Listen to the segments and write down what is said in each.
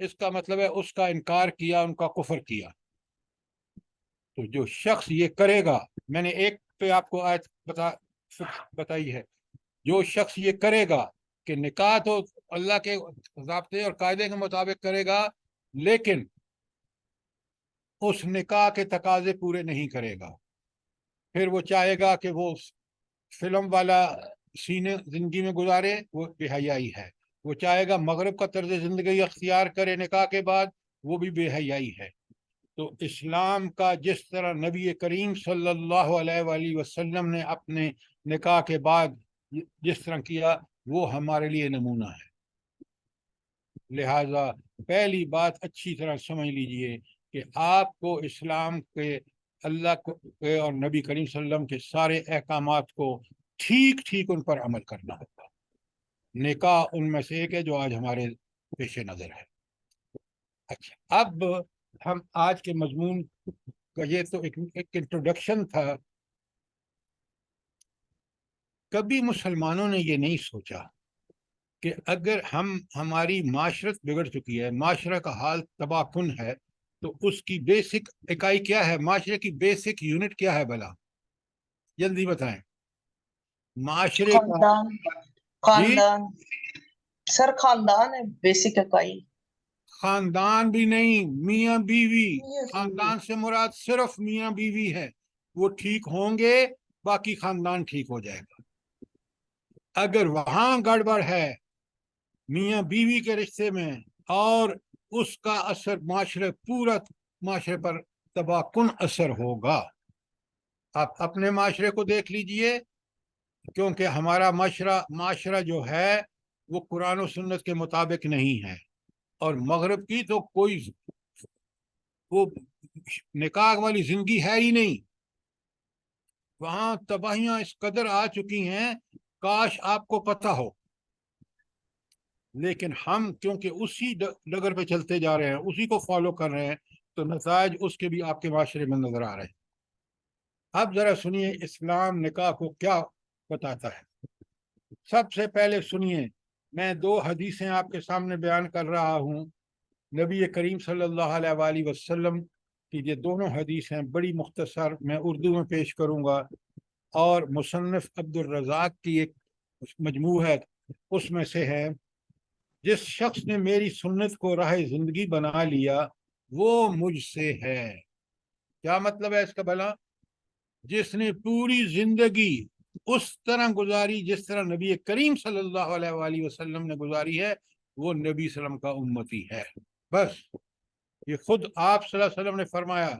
اس کا مطلب ہے اس کا انکار کیا، ان کا کفر کیا. تو جو شخص یہ کرے گا، میں نے ایک پہ آپ کو آیت بتائی ہے، جو شخص یہ کرے گا کہ نکاح تو اللہ کے ضابطے اور قاعدے کے مطابق کرے گا، لیکن اس نکاح کے تقاضے پورے نہیں کرے گا، پھر وہ چاہے گا کہ وہ فلم والا سینے زندگی میں گزارے، وہ بے حیائی ہے. وہ چاہے گا مغرب کا طرز زندگی اختیار کرے نکاح کے بعد، وہ بھی بے حیائی ہے. تو اسلام کا جس طرح نبی کریم صلی اللہ علیہ وآلہ وسلم نے اپنے نکاح کے بعد جس طرح کیا، وہ ہمارے لیے نمونہ ہے. لہذا پہلی بات اچھی طرح سمجھ لیجئے کہ آپ کو اسلام کے اللہ کے اور نبی کریم صلی اللہ علیہ وسلم کے سارے احکامات کو ٹھیک ٹھیک ان پر عمل کرنا ہوگا. نکاح ان میں سے ایک ہے جو آج ہمارے پیش نظر ہے. اچھا، اب ہم آج کے مضمون کا، یہ تو ایک انٹروڈکشن تھا. کبھی مسلمانوں نے یہ نہیں سوچا کہ اگر ہماری معاشرت بگڑ چکی ہے، معاشرہ کا حال تباہ کن ہے، تو اس کی بیسک اکائی کیا ہے؟ معاشرے کی بیسک یونٹ کیا ہے بلا؟ جلدی بتائیں. معاشرے کا خاندان. جی، خاندان سر، خاندان ہے بیسک اکائی. خاندان بھی نہیں، میاں بیوی. خاندان سے مراد صرف میاں بیوی ہے. وہ ٹھیک ہوں گے، باقی خاندان ٹھیک ہو جائے گا. اگر وہاں گڑبڑ ہے میاں بیوی کے رشتے میں، اور اس کا اثر پورا معاشرے پر تباہ کن اثر ہوگا. آپ اپنے معاشرے کو دیکھ لیجئے، کیونکہ ہمارا معاشرہ جو ہے وہ قرآن و سنت کے مطابق نہیں ہے. اور مغرب کی تو کوئی وہ نکاح والی زندگی ہے ہی نہیں. وہاں تباہیاں اس قدر آ چکی ہیں، کاش آپ کو پتہ ہو. لیکن ہم کیونکہ اسی ڈگر پہ چلتے جا رہے ہیں، اسی کو فالو کر رہے ہیں، تو نتائج اس کے بھی آپ کے معاشرے میں نظر آ رہے ہیں. اب ذرا سنیے اسلام نکاح کو کیا بتاتا ہے. سب سے پہلے سنیے، میں 2 حدیثیں آپ کے سامنے بیان کر رہا ہوں. نبی کریم صلی اللہ علیہ وآلہ وسلم کی یہ دونوں حدیث ہیں، بڑی مختصر، میں اردو میں پیش کروں گا. اور مصنف عبد الرزاق کی ایک مجموع ہے، اس میں سے ہے: جس شخص نے میری سنت کو راہ زندگی بنا لیا، وہ مجھ سے ہے. کیا مطلب ہے اس کا بھلا؟ جس نے پوری زندگی اس طرح گزاری جس طرح نبی کریم صلی اللہ علیہ وآلہ وسلم نے گزاری ہے، وہ نبی صلی اللہ علیہ وسلم کا امتی ہے. بس یہ خود آپ صلی اللہ علیہ وسلم نے فرمایا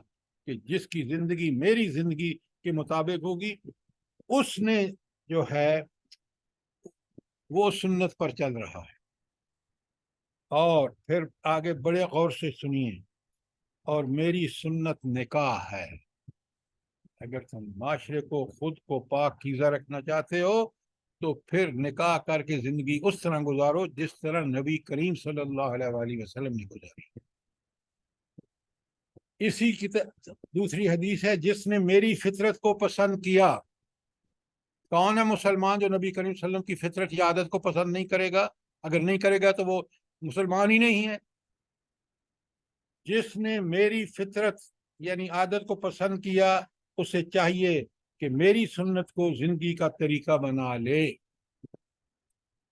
کہ جس کی زندگی میری زندگی کے مطابق ہوگی، اس نے جو ہے وہ سنت پر چل رہا ہے. اور پھر آگے بڑے غور سے سنیے: اور میری سنت نکاح ہے. اگر تم معاشرے کو، خود کو پاکیزہ رکھنا چاہتے ہو، تو پھر نکاح کر کے زندگی اس طرح گزارو جس طرح نبی کریم صلی اللہ علیہ وآلہ وسلم نے گزاری. اسی کی دوسری حدیث ہے: جس نے میری فطرت کو پسند کیا. کون ہے مسلمان جو نبی کریم صلی اللہ علیہ وسلم کی فطرت یا عادت کو پسند نہیں کرے گا؟ اگر نہیں کرے گا تو وہ مسلمان ہی نہیں ہے. جس نے میری فطرت یعنی عادت کو پسند کیا، اسے چاہیے کہ میری سنت کو زندگی کا طریقہ بنا لے.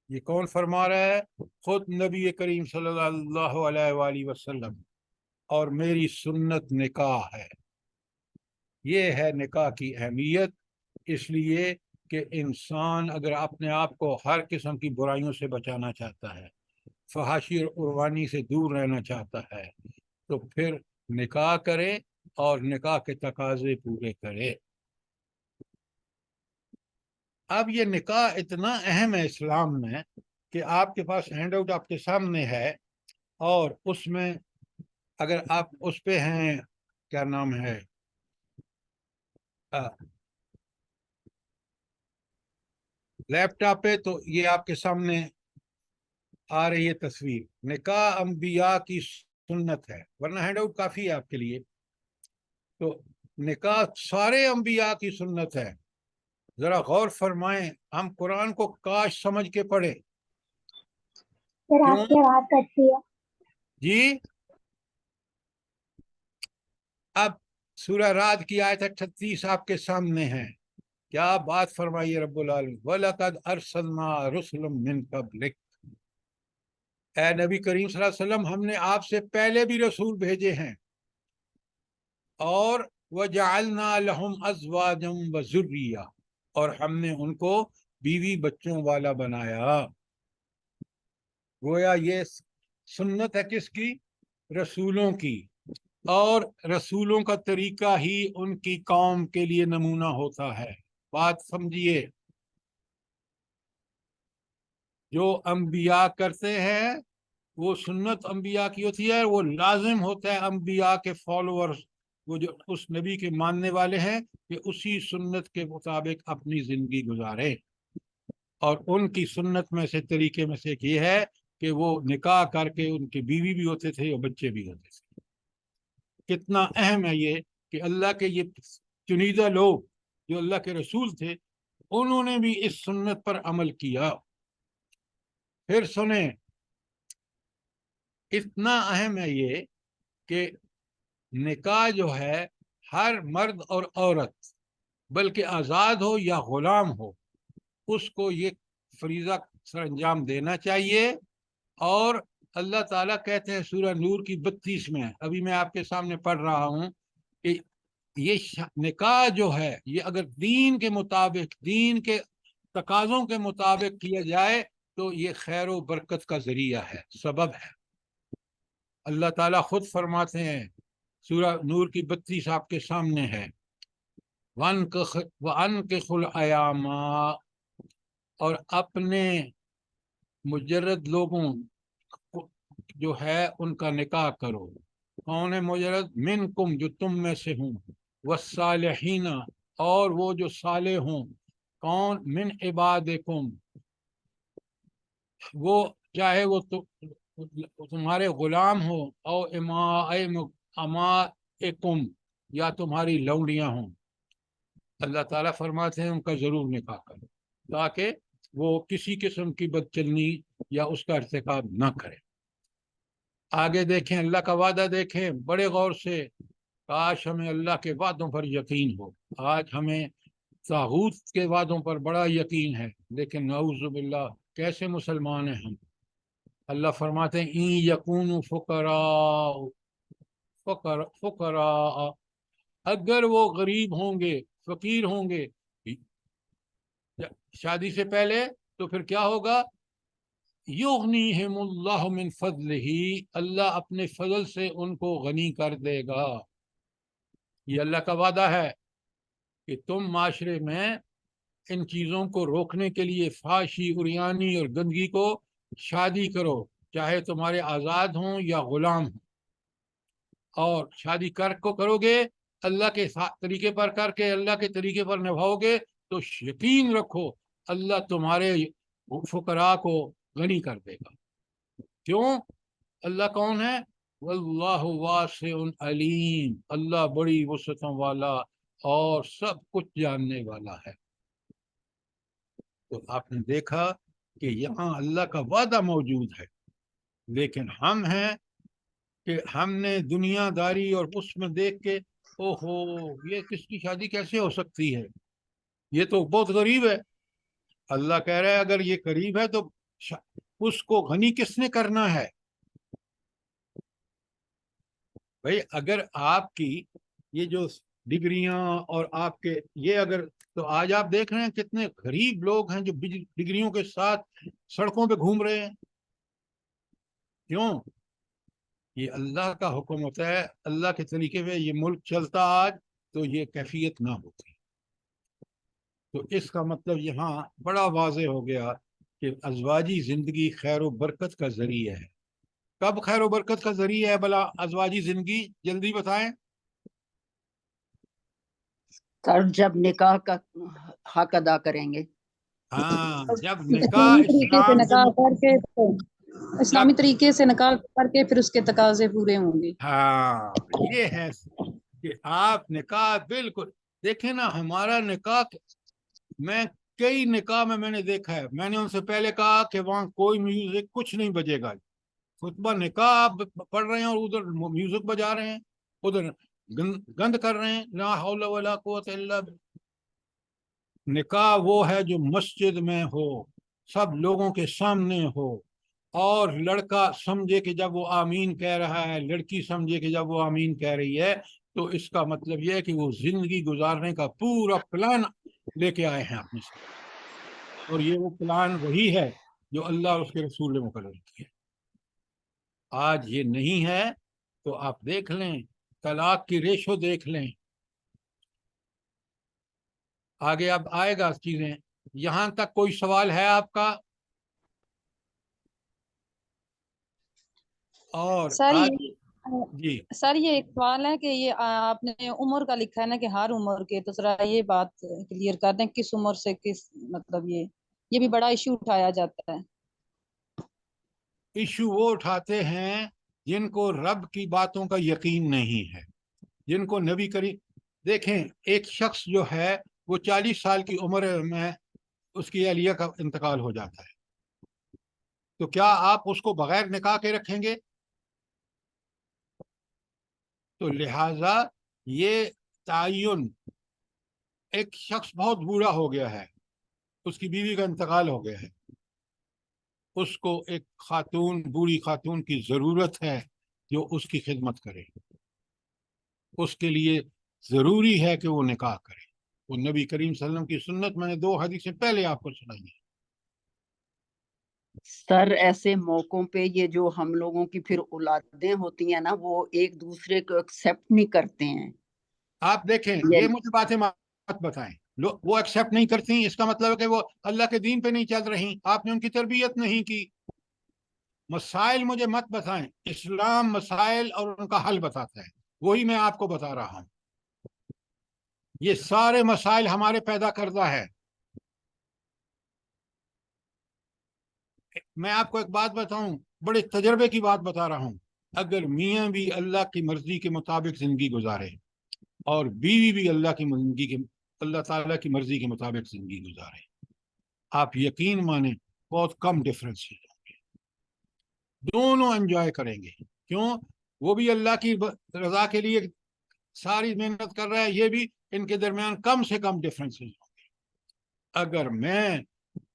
یہ کون فرما رہا ہے؟ خود نبی کریم صلی اللہ علیہ وآلہ وسلم. اور میری سنت نکاح ہے. یہ ہے نکاح کی اہمیت. اس لیے کہ انسان اگر اپنے آپ کو ہر قسم کی برائیوں سے بچانا چاہتا ہے، فحاشی اور عرفانی سے دور رہنا چاہتا ہے، تو پھر نکاح کرے اور نکاح کے تقاضے پورے کرے. اب یہ نکاح اتنا اہم ہے اسلام میں کہ آپ کے پاس ہینڈ آؤٹ آپ کے سامنے ہے، اور اس میں اگر آپ اس پہ ہیں، کیا نام ہے، لیپ ٹاپ پہ، تو یہ آپ کے سامنے آ رہی ہے تصویر. نکاح انبیاء کی سنت ہے، ورنہ ہینڈ آؤٹ کافی ہے آپ کے لیے. تو نکاح سارے انبیاء کی سنت ہے. ذرا غور فرمائیں، ہم قرآن کو کاش سمجھ کے پڑھے. سر آپ کی آواز کٹتی ہے. جی اب سورہ رعد کی آیت 38 آپ کے سامنے ہے. کیا بات فرمائی رب العالمین, وَلَقَدْ أَرْسَلْنَا رُسُلًا مِّن قَبْلِكَ, اے نبی کریم صلی اللہ علیہ وسلم ہم نے آپ سے پہلے بھی رسول بھیجے ہیں, اور وَجَعَلْنَا لَهُمْ أَزْوَاجًا وَذُرِّيَّةً, اور ہم نے ان کو بیوی بچوں والا بنایا. گویا یہ سنت ہے کس کی؟ رسولوں کی, اور رسولوں کا طریقہ ہی ان کی قوم کے لیے نمونہ ہوتا ہے. بات سمجھیے, جو انبیاء کرتے ہیں وہ سنت انبیاء کی ہوتی ہے, وہ لازم ہوتا ہے انبیاء کے فالوورز, وہ جو اس نبی کے ماننے والے ہیں, کہ اسی سنت کے مطابق اپنی زندگی گزارے. اور ان کی سنت میں سے طریقے میں سے ایک یہ ہے کہ وہ نکاح کر کے ان کے بیوی بھی ہوتے تھے اور بچے بھی ہوتے تھے. کتنا اہم ہے یہ کہ اللہ کے یہ چنیدہ لوگ جو اللہ کے رسول تھے انہوں نے بھی اس سنت پر عمل کیا. پھر سنیں, اتنا اہم ہے یہ کہ نکاح جو ہے ہر مرد اور عورت, بلکہ آزاد ہو یا غلام ہو, اس کو یہ فریضہ سر انجام دینا چاہیے. اور اللہ تعالیٰ کہتے ہیں سورہ نور کی 32 میں, ابھی میں آپ کے سامنے پڑھ رہا ہوں, کہ یہ نکاح جو ہے یہ اگر دین کے مطابق, دین کے تقاضوں کے مطابق کیا جائے تو یہ خیر و برکت کا ذریعہ ہے, سبب ہے. اللہ تعالیٰ خود فرماتے ہیں, سورہ نور کی 32 آپ کے سامنے ہے, وَأَنكِحُوا الْأَيَامَ, اور اپنے مجرد لوگوں جو ہے ان کا نکاح کرو. کون ہے مجرد؟ منکم, جو تم میں سے ہوں, والصالحین, اور وہ جو صالح ہوں. کون؟ من عبادکم, وہ چاہے وہ تمہارے غلام ہو, او امائکم, یا تمہاری لونڈیاں ہوں. اللہ تعالیٰ فرماتے ہیں ان کا ضرور نکاح کرو, تاکہ وہ کسی قسم کی بدچلنی یا اس کا ارتکاب نہ کرے. آگے دیکھیں, اللہ کا وعدہ دیکھیں بڑے غور سے. کاش ہمیں اللہ کے وعدوں پر یقین ہو. آج ہمیں طاغوت کے وعدوں پر بڑا یقین ہے, لیکن نعوذ باللہ کیسے مسلمان ہیں ہم. اللہ فرماتے ہیں این یکونوا فقراء, اگر وہ غریب ہوں گے, فقیر ہوں گے شادی سے پہلے, تو پھر کیا ہوگا؟ یغنیہم اللہ من فضلہ, اللہ اپنے فضل سے ان کو غنی کر دے گا. یہ اللہ کا وعدہ ہے کہ تم معاشرے میں ان چیزوں کو روکنے کے لیے, فحاشی, عریانی اور گندگی کو, شادی کرو, چاہے تمہارے آزاد ہوں یا غلام ہوں. اور شادی کرو گے اللہ کے طریقے پر کر کے, اللہ کے طریقے پر نبھاؤ گے, تو یقین رکھو اللہ تمہارے فقراء کو غنی کر دے گا. کیوں؟ اللہ کون ہے؟ واللہ واسع علیم, اللہ بڑی وسعتوں والا اور سب کچھ جاننے والا ہے. تو آپ نے دیکھا کہ یہاں اللہ کا وعدہ موجود ہے, لیکن ہم ہیں کہ ہم نے دنیا داری اور اس میں دیکھ کے, اوہو یہ کس کی شادی کیسے ہو سکتی ہے, یہ تو بہت غریب ہے. اللہ کہہ رہا ہے اگر یہ قریب ہے تو اس کو غنی کس نے کرنا ہے؟ بھائی اگر آپ کی یہ جو ڈگریاں اور آپ کے یہ اگر, تو آج آپ دیکھ رہے ہیں کتنے غریب لوگ ہیں جو ڈگریوں کے ساتھ سڑکوں پہ گھوم رہے ہیں. کیوں؟ یہ اللہ کا حکم ہوتا ہے, اللہ کے طریقے پہ یہ ملک چلتا آج تو یہ کیفیت نہ ہوتی. تو اس کا مطلب یہاں بڑا واضح ہو گیا کہ ازواجی زندگی خیر و برکت کا ذریعہ ہے. کب خیر و برکت کا ذریعہ ہے بلا ازواجی زندگی؟ جلدی بتائیں. سر جب نکاح کا حق ادا کریں گے. ہاں, جب نکاح اسلام کے نکاح کر کے, اسلامی طریقے سے نکاح کر کے پھر اس کے تقاضے پورے ہوں گے. ہاں یہ ہے کہ آپ نکاح بالکل دیکھیں نا, ہمارا نکاح, میں کئی نکاح میں نے دیکھا ہے, میں نے ان سے پہلے کہا کہ وہاں کوئی میوزک کچھ نہیں بجے گا, خطبہ نکاح آپ پڑھ رہے ہیں اور ادھر میوزک بجا رہے ہیں، ادھر گند کر رہے ہیں. لا حول ولا قوت الا باللہ. نکاح وہ ہے جو مسجد میں ہو، سب لوگوں کے سامنے ہو، اور لڑکا سمجھے کہ جب وہ آمین کہہ رہا ہے، لڑکی سمجھے کہ جب وہ آمین کہہ رہی ہے، تو اس کا مطلب یہ ہے کہ وہ زندگی گزارنے کا پورا پلان لے کے آئے ہیں اپنے ساتھ. اور یہ وہ پلان وہی ہے جو اللہ اور اس کے رسول نے مقرر کیا ہے. آج یہ نہیں ہے تو آپ دیکھ لیں، طلاق کی ریشو دیکھ لیں. آگے اب آئے گا چیزیں. یہاں تک کوئی سوال ہے آپ کا؟ اور سر آج جی سر یہ ایک سوال ہے کہ یہ آپ نے عمر کا لکھا ہے نا کہ ہر عمر کے، تو ذرا یہ بات کلیئر کر دیں کس عمر سے کس، مطلب یہ بھی بڑا ایشو اٹھایا جاتا ہے. ایشو وہ اٹھاتے ہیں جن کو رب کی باتوں کا یقین نہیں ہے، جن کو نبی کریم. دیکھیں، ایک شخص جو ہے وہ 40 سال کی عمر میں اس کی اہلیہ کا انتقال ہو جاتا ہے، تو کیا آپ اس کو بغیر نکاح کے رکھیں گے؟ تو لہذا یہ تعین، ایک شخص بہت بوڑھا ہو گیا ہے، اس کی بیوی کا انتقال ہو گیا ہے، اس کو ایک خاتون، بوڑھی خاتون کی ضرورت ہے جو اس کی خدمت کرے. اس کے لیے ضروری ہے کہ وہ نکاح کرے. وہ نبی کریم صلی اللہ علیہ وسلم کی سنت میں نے 2 حدیثیں پہلے آپ کو سنائی ہیں. سر ایسے موقعوں پہ یہ جو ہم لوگوں کی پھر اولادیں ہوتی ہیں نا، وہ ایک دوسرے کو ایکسیپٹ نہیں کرتے ہیں. آپ دیکھیں، یہ مجھے باتیں مت بتائیں. وہ ایکسیپٹ نہیں کرتی، اس کا مطلب ہے کہ وہ اللہ کے دین پہ نہیں چل رہی، آپ نے ان کی تربیت نہیں کی. مسائل مجھے مت بتائیں. اسلام مسائل اور ان کا حل بتاتا ہے، وہی میں آپ کو بتا رہا ہوں. یہ سارے مسائل ہمارے پیدا کردہ ہے. میں آپ کو ایک بات بتاؤں، بڑے تجربے کی بات بتا رہا ہوں. اگر میاں بھی اللہ کی مرضی کے مطابق زندگی گزارے اور بیوی بھی اللہ تعالیٰ کی مرضی کے مطابق زندگی گزارے، آپ یقین مانیں بہت کم ڈفرینس ہے. دونوں انجوائے کریں گے. کیوں؟ وہ بھی اللہ کی رضا کے لیے ساری محنت کر رہا ہے، یہ بھی. ان کے درمیان کم سے کم ڈفرینس ہوں گے. اگر میں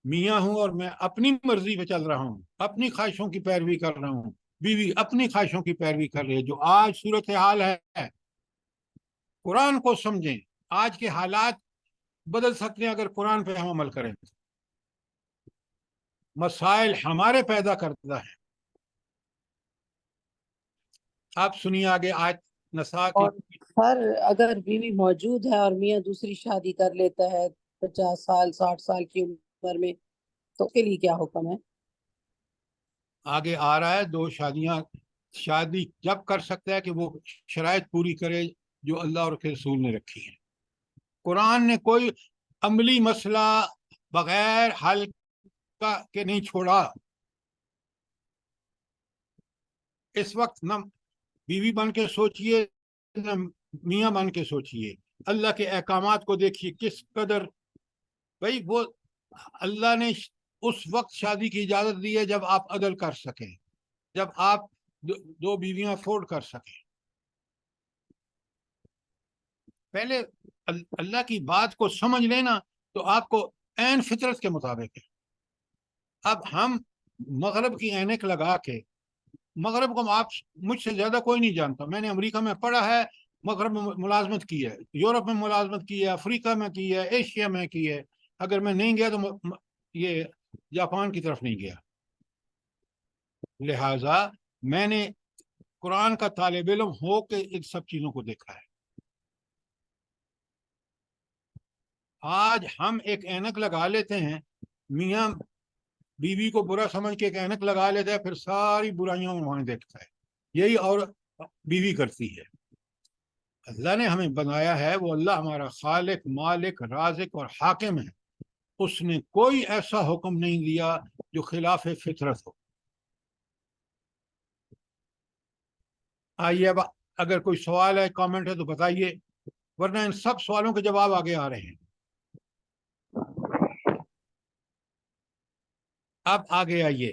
میاں ہوں اور میں اپنی مرضی پہ چل رہا ہوں، اپنی خواہشوں کی پیروی کر رہا ہوں، بیوی اپنی خواہشوں کی پیروی کر رہی ہے، جو آج صورتحال ہے. قرآن کو سمجھیں. آج کے حالات بدل سکتے ہیں اگر قرآن پہ ہم عمل کریں. مسائل ہمارے پیدا کردہ ہیں. آپ سنیے آگے آیت نساء کی. اور سر اگر بیوی موجود ہے اور میاں دوسری شادی کر لیتا ہے 50 سال 60 سال کی عمر میں، تو اس کے لیے کیا حکم ہے؟ آگے آ رہا ہے 2 شادیاں. شادی جب کر سکتا ہے کہ وہ شرائط پوری کرے جو اللہ اور کے رسول نے رکھی ہے. قرآن نے کوئی عملی مسئلہ بغیر حل کا کہ نہیں چھوڑا. اس وقت نہ بیوی بن کے سوچئے نہ میاں بن کے سوچئے. اللہ کے احکامات کو دیکھیے کس قدر. بھائی وہ اللہ نے اس وقت شادی کی اجازت دی ہے جب آپ عدل کر سکیں، جب آپ 2 بیویاں افورڈ کر سکیں. پہلے اللہ کی بات کو سمجھ لینا تو آپ کو عین فطرت کے مطابق ہے. اب ہم مغرب کی اینک لگا کے، مغرب کو آپ مجھ سے زیادہ کوئی نہیں جانتا. میں نے امریکہ میں پڑھا ہے، مغرب میں ملازمت کی ہے، یورپ میں ملازمت کی ہے، افریقہ میں کی ہے، ایشیا میں کی ہے. اگر میں نہیں گیا تو یہ جاپان کی طرف نہیں گیا. لہذا میں نے قرآن کا طالب علم ہو کے ان سب چیزوں کو دیکھا ہے. آج ہم ایک اینک لگا لیتے ہیں، میاں بیوی کو برا سمجھ کے ایک اینک لگا لیتا ہے، پھر ساری برائیوں میں وہاں دیکھتا ہے. یہی اور بیوی کرتی ہے. اللہ نے ہمیں بنایا ہے، وہ اللہ ہمارا خالق، مالک، رازق اور حاکم ہے. اس نے کوئی ایسا حکم نہیں دیا جو خلاف فطرت ہو. آئیے اب اگر کوئی سوال ہے، کامنٹ ہے تو بتائیے، ورنہ ان سب سوالوں کے جواب آگے آ رہے ہیں. اب آگے آئیے.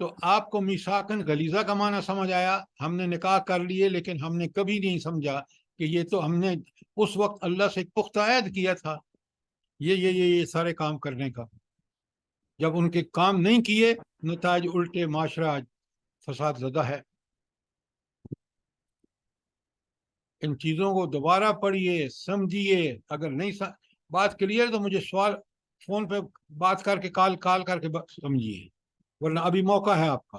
تو آپ کو میثاقاً غلیظہ کا معنی سمجھ آیا، ہم نے نکاح کر لیے، لیکن ہم نے کبھی نہیں سمجھا کہ یہ تو ہم نے اس وقت اللہ سے ایک پختہ عہد کیا تھا یہ سارے کام کرنے کا. جب ان کے کام نہیں کیے، نتائج الٹے، معاشرہ آج فساد زدہ ہے. ان چیزوں کو دوبارہ پڑھیے، سمجھیے. اگر نہیں بات کلیئر تو مجھے سوال فون پہ بات کر کے کال کر کے سمجھیے، ورنہ ابھی موقع ہے آپ کا.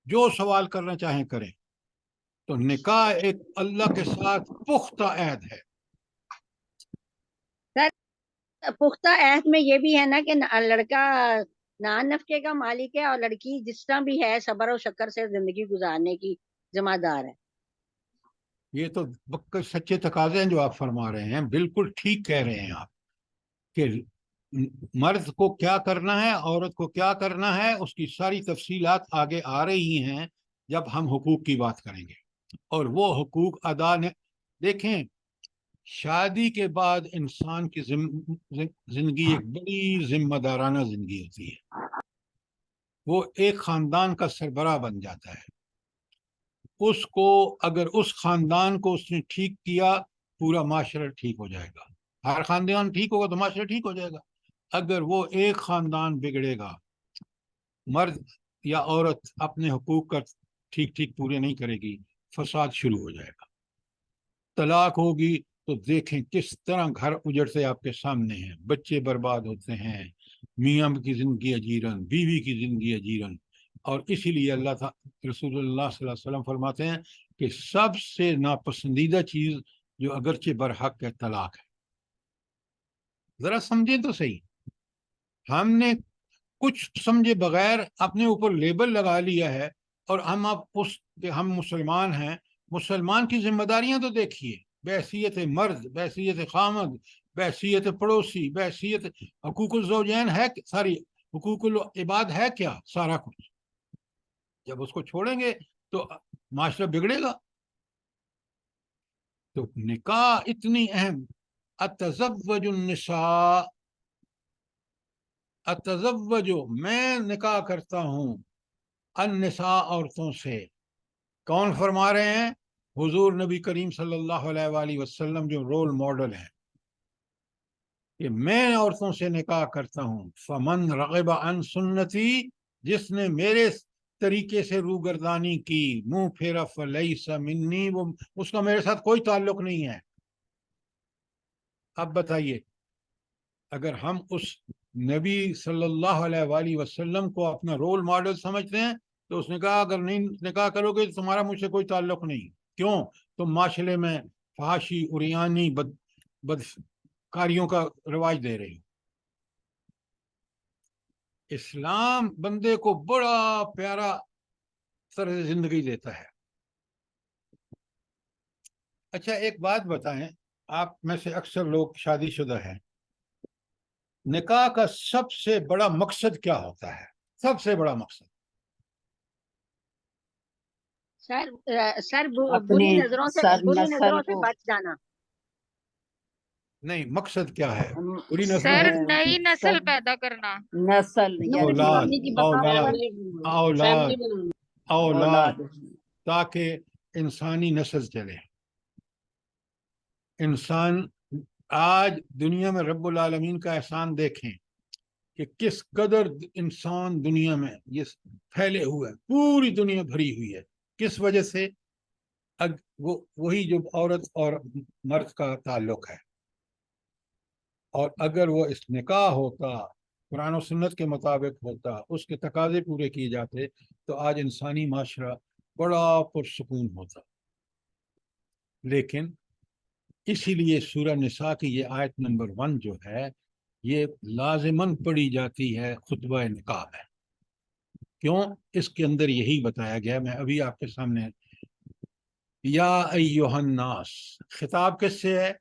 جو سوال کرنا چاہیں کریں. تو نکاح ایک اللہ کے ساتھ پختہ عہد ہے. پختہ عہد میں یہ بھی ہے نا کہ لڑکا نان نفقے کا مالک ہے اور لڑکی جس طرح بھی ہے صبر و شکر سے زندگی گزارنے کی ذمہ دار ہے. یہ تو سچے تقاضے ہیں جو آپ فرما رہے ہیں، بالکل ٹھیک کہہ رہے ہیں آپ کہ مرد کو کیا کرنا ہے، عورت کو کیا کرنا ہے، اس کی ساری تفصیلات آگے آ رہی ہیں جب ہم حقوق کی بات کریں گے. اور وہ حقوق ادا دیکھیں، شادی کے بعد انسان کی زندگی ایک بڑی ذمہ دارانہ زندگی ہوتی ہے. وہ ایک خاندان کا سربراہ بن جاتا ہے. اس کو اگر اس خاندان کو اس نے ٹھیک کیا، پورا معاشرہ ٹھیک ہو جائے گا. ہر خاندان ٹھیک ہوگا تو معاشرہ ٹھیک ہو جائے گا. اگر وہ ایک خاندان بگڑے گا، مرد یا عورت اپنے حقوق کا ٹھیک پورے نہیں کرے گی، فساد شروع ہو جائے گا. طلاق ہوگی تو دیکھیں کس طرح گھر اجڑتے آپ کے سامنے ہیں، بچے برباد ہوتے ہیں، میاں کی زندگی اجیرن، بیوی کی زندگی اجیرن. اور اسی لیے اللہ تعالی رسول اللہ صلی اللہ علیہ وسلم فرماتے ہیں کہ سب سے ناپسندیدہ چیز جو اگرچہ برحق ہے، طلاق ہے. ذرا سمجھیں تو صحیح. ہم نے کچھ سمجھے بغیر اپنے اوپر لیبل لگا لیا ہے، اور ہم مسلمان ہیں. مسلمان کی ذمہ داریاں تو دیکھیے، بحیثیت مرد، بحیثیت خامد، بحیثیت پڑوسی، بحیثیت حقوق الزوجین ہے، ساری حقوق العباد ہے کیا، سارا کچھ. جب اس کو چھوڑیں گے تو معاشرہ بگڑے گا. تو نکاح اتنی اہم. اتزوج النساء، اتزوجو، میں نکاح کرتا ہوں، النساء، عورتوں سے. کون فرما رہے ہیں؟ حضور نبی کریم صلی اللہ علیہ وآلہ وسلم، جو رول ماڈل ہیں، کہ میں عورتوں سے نکاح کرتا ہوں. فمن رغب عن سنتی، جس نے میرے طریقے سے روگردانی کی، منہ پھیرا، فلیس منی، وہ اس کا میرے ساتھ کوئی تعلق نہیں ہے. اب بتائیے، اگر ہم اس نبی صلی اللہ علیہ وآلہ وسلم کو اپنا رول ماڈل سمجھتے ہیں تو اس نے کہا اگر نہیں نکاح کرو گے تو تمہارا مجھ سے کوئی تعلق نہیں. کیوں؟ تم معاشرے میں فحاشی، عریانی، بدکاریوں کا رواج دے رہی ہو. اسلام بندے کو بڑا پیارا طرز زندگی دیتا ہے. اچھا ایک بات بتائیں، آپ میں سے اکثر لوگ شادی شدہ ہیں، نکاح کا سب سے بڑا مقصد کیا ہوتا ہے؟ سب سے بڑا مقصد سر اپنے بری نظروں سے سر بری نسل نظروں سے کو بچ جانا. نہیں، مقصد کیا ہے؟ ہم بری نظروں سر سے نئی نسل سب پیدا کرنا. نسل یعنی اولاد اولاد اولاد، اولاد. تاکہ انسانی نسل چلے. انسان آج دنیا میں رب العالمین کا احسان دیکھیں کہ کس قدر انسان دنیا میں یہ پھیلے ہوئے، پوری دنیا بھری ہوئی ہے. کس وجہ سے؟ وہی جو عورت اور مرد کا تعلق ہے. اور اگر وہ اس نکاح ہوتا، قرآن و سنت کے مطابق ہوتا، اس کے تقاضے پورے کیے جاتے، تو آج انسانی معاشرہ بڑا پرسکون ہوتا. لیکن اسی لیے سورہ نساء کی یہ آیت نمبر 1 جو ہے، یہ لازماً پڑھی جاتی ہے خطبہ نکاح میں. کیوں؟ اس کے اندر یہی بتایا گیا. میں ابھی آپ کے سامنے، یا ایہا الناس، خطاب کس سے ہے؟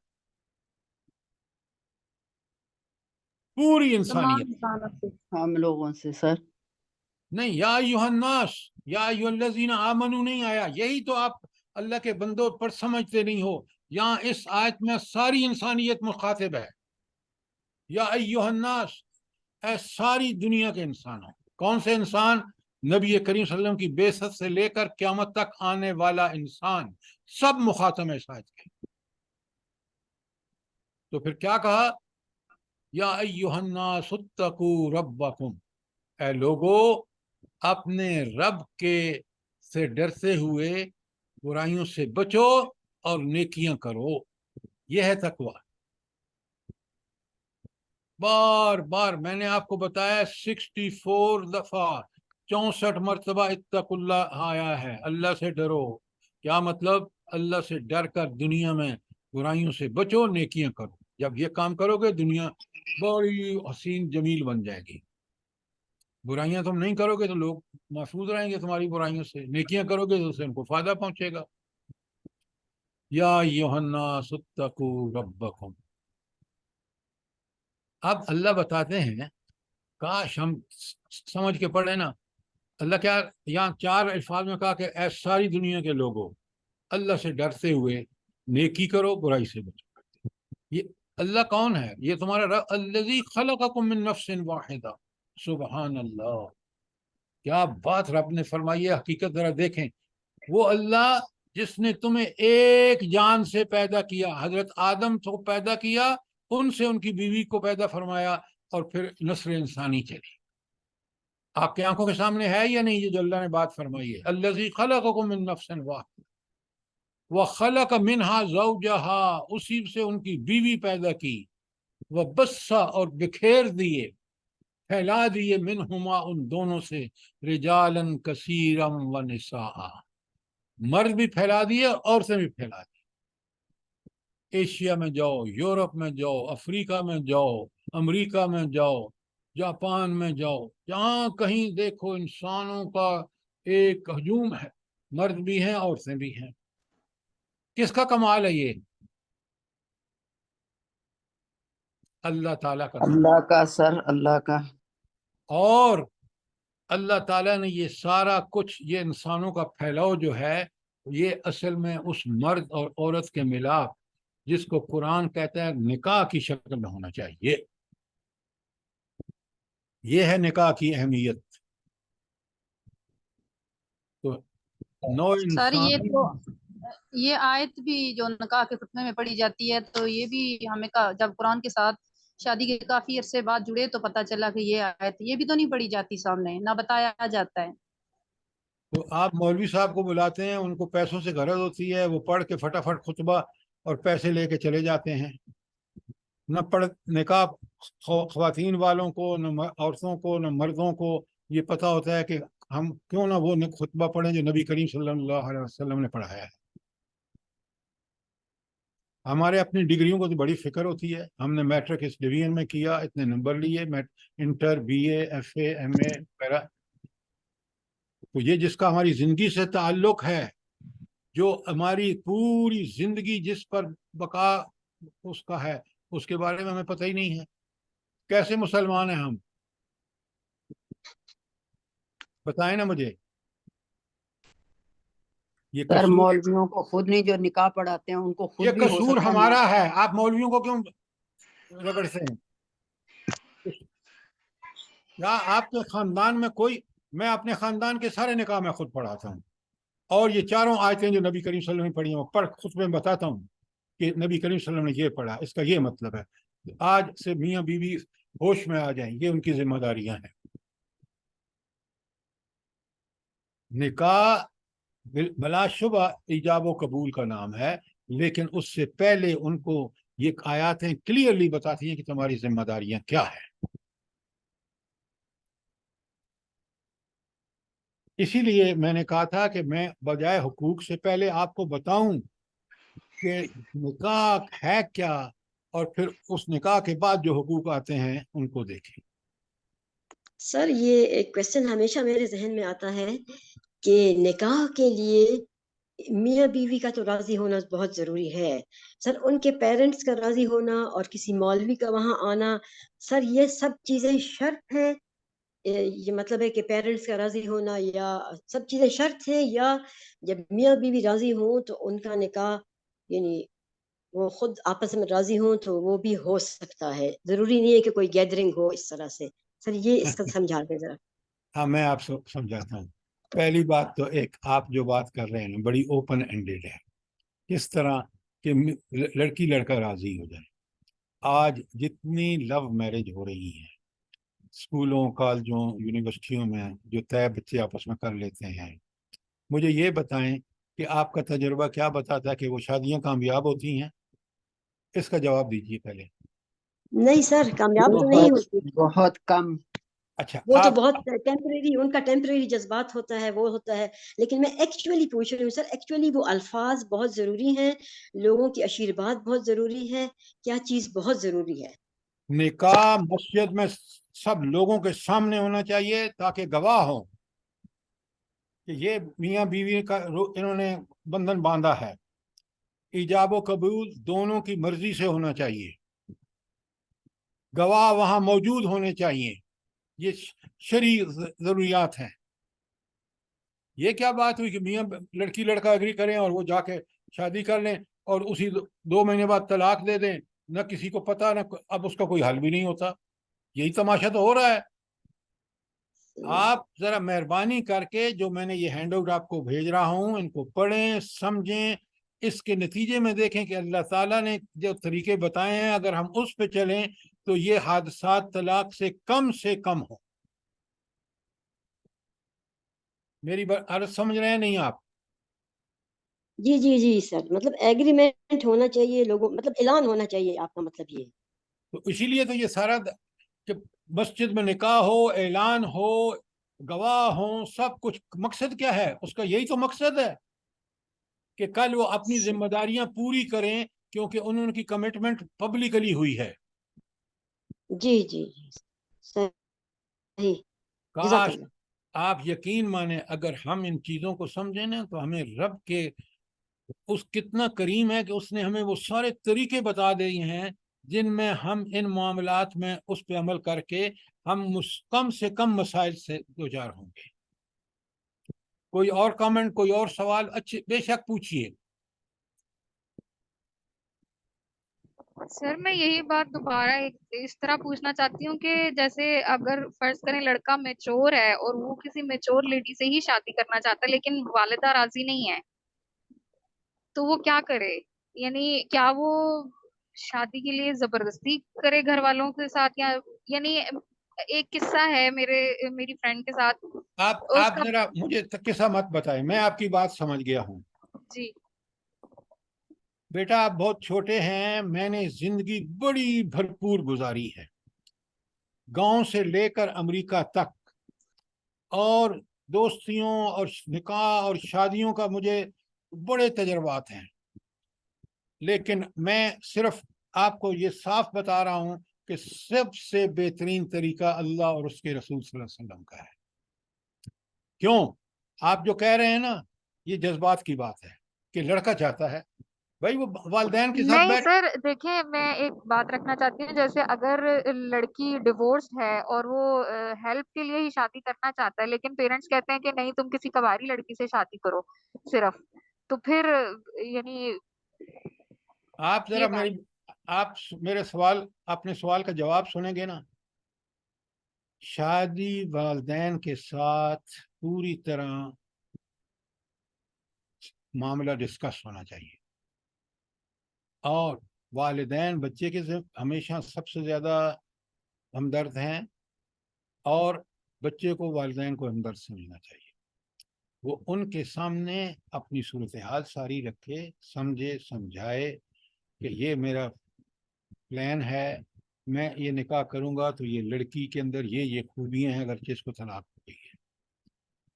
پوری انسانیت. ہم لوگوں سے سر. نہیں، یا ایہا الناس، یا ایہا الذین آمنوا نہیں آیا. یہی تو آپ اللہ کے بندوں پر سمجھتے نہیں ہو. یہاں اس آیت میں ساری انسانیت مخاطب ہے. یا ایہا الناس، اے ساری دنیا کے انسانوں. کون سے انسان؟ نبی کریم صلی اللہ علیہ وسلم کی بعثت سے لے کر قیامت تک آنے والا انسان، سب مخاطب ہیں اس آیت کے. تو پھر کیا کہا؟ یا ایھا الناس اتقوا ربکم، اے لوگو اپنے رب کے سے ڈرتے ہوئے برائیوں سے بچو اور نیکیاں کرو. یہ ہے تقوی. بار بار میں نے آپ کو بتایا 64 دفعہ 64 مرتبہ اتقوا اللہ آیا ہے. اللہ سے ڈرو. کیا مطلب؟ اللہ سے ڈر کر دنیا میں برائیوں سے بچو، نیکیاں کرو. جب یہ کام کرو گے دنیا بڑی حسین جمیل بن جائے گی. برائیاں تم نہیں کرو گے تو لوگ محفوظ رہیں گے تمہاری برائیوں سے. نیکیاں کرو گے تو اس سے ان کو فائدہ پہنچے گا. یا ایھا الناس اتقوا ربکم. اب اللہ بتاتے ہیں، کاش ہم سمجھ کے پڑھیں نا. اللہ کیا یہاں 4 الفاظ میں کہا کہ اے ساری دنیا کے لوگوں، اللہ سے ڈرتے ہوئے نیکی کرو، برائی سے بچو. یہ اللہ کون ہے؟ یہ تمہارا رب، الذی خلقکم من نفس واحدہ. سبحان اللہ، کیا بات رب نے فرمائی ہے. حقیقت ذرا دیکھیں. وہ اللہ جس نے تمہیں ایک جان سے پیدا کیا، حضرت آدم کو پیدا کیا، ان سے ان کی بیوی کو پیدا فرمایا، اور پھر نسل انسانی چلی. آپ کی آنکھوں کے سامنے ہے یا نہیں یہ جو اللہ نے بات فرمائی ہے؟ الذی خلقکم من نفس واحدہ وخلق منہا زوجہا، اسی سے ان کی بیوی پیدا کی. وبث، اور بکھیر دیے، پھیلا دیے، منہما، ان دونوں سے، رجالا کثیرا ونساء، مرد بھی پھیلا دیے اور عورتیں بھی پھیلا دی. ایشیا میں جاؤ، یورپ میں جاؤ، افریقہ میں جاؤ، امریکہ میں جاؤ، جاپان میں جاؤ، جہاں کہیں دیکھو انسانوں کا ایک ہجوم ہے. مرد بھی ہیں، عورتیں بھی ہیں. کس کا کمال ہے یہ؟ اللہ تعالیٰ کا. اللہ کا سر، اللہ کا. اور اللہ تعالیٰ نے یہ سارا کچھ، یہ انسانوں کا پھیلاؤ جو ہے، یہ اصل میں اس مرد اور عورت کے ملاپ، جس کو قرآن کہتا ہے نکاح کی شکل میں ہونا چاہیے. یہ ہے نکاح کی اہمیت. تو نو سر یہ انسان. تو یہ آیت بھی جو نکاح کے خطبے میں پڑھی جاتی ہے، تو یہ بھی ہمیں جب قرآن کے ساتھ شادی کے کافی عرصے بعد جڑے تو پتہ چلا کہ یہ آیت، یہ بھی تو نہیں پڑھی جاتی سامنے، نہ بتایا جاتا ہے. تو آپ مولوی صاحب کو بلاتے ہیں، ان کو پیسوں سے غرض ہوتی ہے، وہ پڑھ کے فٹافٹ خطبہ اور پیسے لے کے چلے جاتے ہیں. نہ پڑھ نکاح خواتین والوں کو، نہ عورتوں کو، نہ مردوں کو یہ پتہ ہوتا ہے کہ ہم کیوں نہ وہ خطبہ پڑھیں جو نبی کریم صلی اللہ علیہ وسلم نے پڑھایا ہے. ہمارے اپنی ڈگریوں کو تو بڑی فکر ہوتی ہے. ہم نے میٹرک اس ڈویژن میں کیا، اتنے نمبر لیے، inter, B A, F A, M A وغیرہ. تو یہ جس کا ہماری زندگی سے تعلق ہے، جو ہماری پوری زندگی جس پر بقا اس کا ہے، اس کے بارے میں ہمیں پتہ ہی نہیں ہے. کیسے مسلمان ہیں ہم؟ بتائیں نا مجھے. یہ سر قصور، مولویوں کو خود نہیں جو نکاح پڑھاتے ہیں ان کو خود یہ بھی ہو قصور سکتا ہے. ہمارا ہے. آپ مولویوں کو کیوں رگڑتے ہیں؟ یا آپ کے خاندان میں کوئی، میں اپنے خاندان کے سارے نکاح میں خود پڑھاتا ہوں، اور یہ 4 آیتیں جو نبی کریم صلی اللہ علیہ وسلم نے پڑھی ہیں وہ پڑھ خود میں بتاتا ہوں کہ نبی کریم صلی اللہ علیہ وسلم نے یہ پڑھا، اس کا یہ مطلب ہے. آج سے میاں بیوی ہوش میں آ جائیں، یہ ان کی ذمہ داریاں ہیں. نکاح بلا شبہ ایجاب و قبول کا نام ہے، لیکن اس سے پہلے ان کو یہ آیاتیں کلیئرلی بتاتی ہیں کہ تمہاری ذمہ داریاں کیا ہیں. اسی لیے میں نے کہا تھا کہ میں بجائے حقوق سے پہلے آپ کو بتاؤں کہ نکاح ہے کیا، اور پھر اس نکاح کے بعد جو حقوق آتے ہیں ان کو دیکھیں. سر یہ ایک کوشچن ہمیشہ میرے ذہن میں آتا ہے کہ نکاح کے لیے میاں بیوی کا تو راضی ہونا بہت ضروری ہے. سر ان کے پیرنٹس کا راضی ہونا اور کسی مولوی کا وہاں آنا، سر یہ سب چیزیں شرط ہیں. یہ مطلب ہے کہ پیرنٹس کا راضی ہونا یا سب چیزیں شرط ہیں، یا جب میاں بیوی راضی ہوں تو ان کا نکاح، یعنی وہ خود آپس میں راضی ہوں تو وہ بھی ہو سکتا ہے، ضروری نہیں ہے کہ کوئی گیدرنگ ہو اس طرح سے. سر یہ اس کا سمجھا دیں ذرا. ہاں میں آپ کو سمجھاتا ہوں. پہلی بات تو ایک آپ جو بات کر رہے ہیں بڑی اوپن اینڈیڈ ہے. کس طرح کہ لڑکی لڑکا راضی ہو جائے. آج جتنی لو میرج ہو رہی ہیں اسکولوں کالجوں یونیورسٹیوں میں جو طے بچے آپس میں کر لیتے ہیں, مجھے یہ بتائیں کہ آپ کا تجربہ کیا بتاتا ہے کہ وہ شادیاں کامیاب ہوتی ہیں؟ اس کا جواب دیجیے پہلے. نہیں سر, کامیاب تو نہیں ہوتی. بہت کم. اچھا وہ تو آپ بہت ٹیمپریری, ان کا ٹیمپریری جذبات ہوتا ہے, وہ ہوتا ہے. لیکن میں ایکچولی پوچھ رہی ہوں سر, ایکچولی وہ الفاظ بہت ضروری ہیں, لوگوں کی آشیرواد بہت ضروری ہے, کیا چیز بہت ضروری ہے؟ نکاح مسجد میں سب لوگوں کے سامنے ہونا چاہیے تاکہ گواہ ہو کہ یہ میاں بیوی کا انہوں نے بندھن باندھا ہے. ایجاب و قبول دونوں کی مرضی سے ہونا چاہیے. گواہ وہاں موجود ہونے چاہیے. یہ شرعی ضروریات ہیں. یہ کیا بات ہوئی کہ میاں لڑکی لڑکا اگری کریں اور وہ جا کے شادی کر لیں اور اسی 2 مہینے بعد طلاق دے دیں, نہ کسی کو پتا, نہ اب اس کا کوئی حل بھی نہیں ہوتا. یہی تماشا تو ہو رہا ہے. آپ ذرا مہربانی کر کے جو میں نے یہ ہینڈ آؤٹ آپ کو بھیج رہا ہوں ان کو پڑھیں, سمجھیں, اس کے نتیجے میں دیکھیں کہ اللہ تعالیٰ نے جو طریقے بتائے ہیں اگر ہم اس پہ چلیں تو یہ حادثات طلاق سے کم ہوں. میری عرض سمجھ رہے ہیں نہیں آپ؟ جی جی جی سر, مطلب ایگریمنٹ ہونا چاہیے لوگوں, مطلب اعلان ہونا چاہیے, آپ کا مطلب یہ ہے. تو اسی لیے تو یہ سارا کہ مسجد میں نکاح ہو, اعلان ہو, گواہ ہوں, سب کچھ مقصد کیا ہے اس کا؟ یہی تو مقصد ہے کہ کل وہ اپنی ذمہ داریاں پوری کریں کیونکہ انہوں کی کمٹمنٹ پبلکلی ہوئی ہے. جی جی جی صحیح, جزاک کاش اللہ. آپ یقین مانیں اگر ہم ان چیزوں کو سمجھیں نا تو ہمیں رب کے اس کتنا کریم ہے کہ اس نے ہمیں وہ سارے طریقے بتا دیے ہیں جن میں ہم ان معاملات میں اس پہ عمل کر کے ہم کم سے کم مسائل سے دوچار ہوں گے. کوئی اور کامنٹ, کوئی اور سوال؟ اچھے بے شک پوچھیے. سر میں یہی بات دوبارہ اس طرح پوچھنا چاہتی ہوں کہ جیسے اگر فرض کریں لڑکا میچور ہے اور وہ کسی میچور لیڈی سے ہی شادی کرنا چاہتا ہے لیکن والدہ راضی نہیں ہے, تو وہ کیا کرے؟ یعنی کیا وہ شادی کے لیے زبردستی کرے گھر والوں کے ساتھ, یا یعنی ایک قصہ ہے میری فرینڈ کے ساتھ. اس آپ کا ذرا مجھے قصہ مت بتائیں, میں آپ کی بات سمجھ گیا ہوں. جی بیٹا آپ بہت چھوٹے ہیں, میں نے زندگی بڑی بھرپور گزاری ہے, گاؤں سے لے کر امریکہ تک, اور دوستیوں اور نکاح اور شادیوں کا مجھے بڑے تجربات ہیں. لیکن میں صرف آپ کو یہ صاف بتا رہا ہوں کہ سب سے بہترین طریقہ اللہ اور اس کے رسول صلی اللہ علیہ وسلم کا ہے. کیوں؟ آپ جو کہہ رہے ہیں نا یہ جذبات کی بات ہے کہ لڑکا چاہتا ہے, بھائی وہ والدین کے ساتھ نہیں بیٹھ. سر دیکھیں, میں ایک بات رکھنا چاہتی ہوں, جیسے اگر لڑکی ڈیورسڈ ہے اور وہ ہیلپ کے لیے ہی شادی کرنا چاہتا ہے لیکن پیرنٹس کہتے ہیں کہ نہیں تم کسی کواری لڑکی سے شادی کرو صرف, تو پھر یعنی آپ یہ ذرا بات. آپ میرے سوال, اپنے سوال کا جواب سنیں گے نا. شادی والدین کے ساتھ پوری طرح معاملہ ڈسکس ہونا چاہیے, اور والدین بچے کے ہمیشہ سب سے زیادہ ہمدرد ہیں, اور بچے کو والدین کو ہمدرد سمجھنا چاہیے. وہ ان کے سامنے اپنی صورتحال ساری رکھے, سمجھے سمجھائے کہ یہ میرا پلان ہے, میں یہ نکاح کروں گا تو یہ لڑکی کے اندر یہ خوبیاں ہیں, اگرچہ اس کو طلاق ہو گئی ہے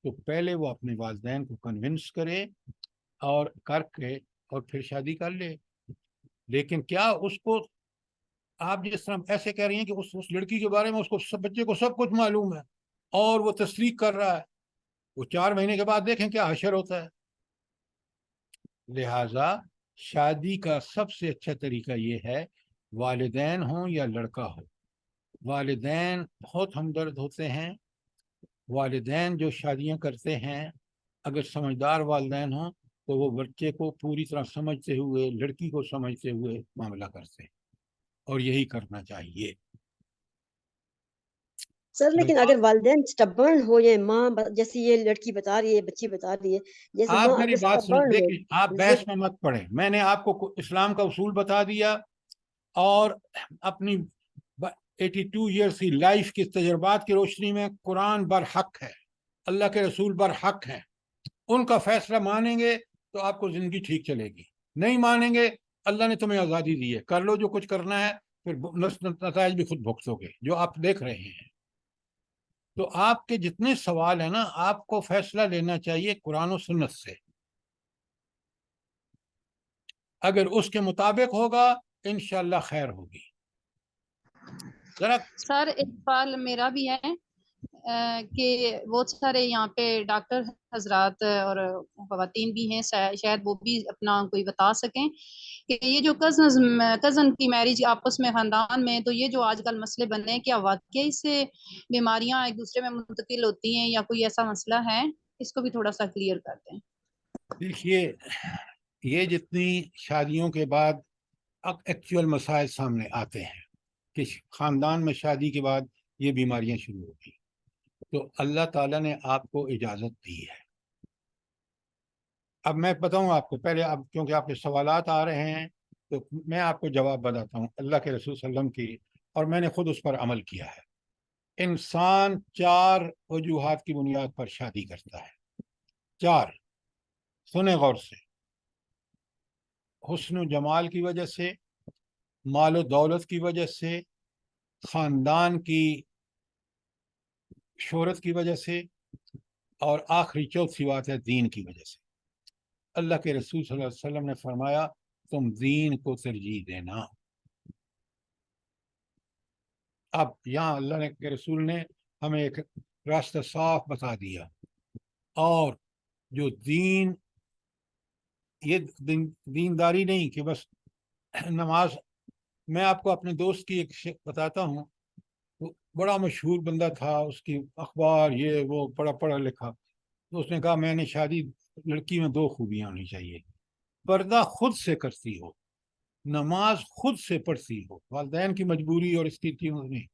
تو پہلے وہ اپنے والدین کو کنونس کرے اور کر کے اور پھر شادی کر لے. لیکن کیا اس کو آپ جس طرح ایسے کہہ رہی ہیں کہ اس لڑکی کے بارے میں اس کو بچے کو سب کچھ معلوم ہے اور وہ تصدیق کر رہا ہے, وہ 4 مہینے کے بعد دیکھیں کیا حشر ہوتا ہے. لہذا شادی کا سب سے اچھا طریقہ یہ ہے, والدین ہوں یا لڑکا ہو, والدین بہت ہمدرد ہوتے ہیں. والدین جو شادیاں کرتے ہیں اگر سمجھدار والدین ہوں تو وہ بچے کو پوری طرح سمجھتے ہوئے, لڑکی کو سمجھتے ہوئے معاملہ کرتے ہیں, اور یہی کرنا چاہیے. سر لیکن اگر والدین اسٹبرن ہو یا ماں جیسے یہ لڑکی بتا رہی ہے بچی بتا رہی ہے جیسے ماں آپ میری اگر بات سنیں، stubborn ہو دیکھیں آپ بحث میں مت پڑیں، میں نے آپ کو اسلام کا اصول بتا دیا اور اپنی 82 ایئرس کی لائف کی تجربات کی روشنی میں قرآن برحق ہے، اللہ کے رسول برحق ہیں، ان کا فیصلہ مانیں گے تو آپ کو زندگی ٹھیک چلے گی، نہیں مانیں گے اللہ نے تمہیں آزادی دی ہے، کر لو جو کچھ کرنا ہے، پھر نتائج بھی خود بھگتو گے جو آپ دیکھ رہے ہیں۔ تو آپ کے جتنے سوال ہیں نا، آپ کو فیصلہ لینا چاہیے قرآن و سنت سے، اگر اس کے مطابق ہوگا انشاءاللہ خیر ہوگی۔ ذرا سر ایک سوال میرا بھی ہے کہ بہت سارے یہاں پہ ڈاکٹر حضرات اور خواتین بھی ہیں، شاید وہ بھی اپنا کوئی بتا سکیں کہ یہ جو کزن کی میرج آپس میں خاندان میں، تو یہ جو آج کل مسئلے بنے ہیں، کیا واقعی سے بیماریاں ایک دوسرے میں منتقل ہوتی ہیں یا کوئی ایسا مسئلہ ہے؟ اس کو بھی تھوڑا سا کلیئر کر دیں۔ دیکھیے، یہ جتنی شادیوں کے بعد اب ایکچوئل مسائل سامنے آتے ہیں کہ خاندان میں شادی کے بعد یہ بیماریاں شروع ہو گئی، تو اللہ تعالیٰ نے آپ کو اجازت دی ہے۔ اب میں بتاؤں آپ کو، پہلے اب کیونکہ آپ کے سوالات آ رہے ہیں تو میں آپ کو جواب بتاتا ہوں اللہ کے رسول صلی اللہ علیہ وسلم کی، اور میں نے خود اس پر عمل کیا ہے۔ انسان 4 وجوہات کی بنیاد پر شادی کرتا ہے، 4، سنیں غور سے۔ حسن و جمال کی وجہ سے، مال و دولت کی وجہ سے، خاندان کی شہرت کی وجہ سے، اور آخری چوتھی بات ہے دین کی وجہ سے۔ اللہ کے رسول صلی اللہ علیہ وسلم نے فرمایا تم دین کو ترجیح دینا۔ اب یہاں اللہ کے رسول نے ہمیں ایک راستہ صاف بتا دیا، اور جو دین، یہ دینداری نہیں کہ بس نماز۔ میں آپ کو اپنے دوست کی ایک بتاتا ہوں، وہ بڑا مشہور بندہ تھا، اس کی اخبار یہ وہ بڑا پڑھا لکھا، تو اس نے کہا میں نے شادی، لڑکی میں 2 خوبیاں ہونی چاہیے، پردہ خود سے کرتی ہو، نماز خود سے پڑھتی ہو، والدین کی مجبوری اور اس کی چیزوں نہیں۔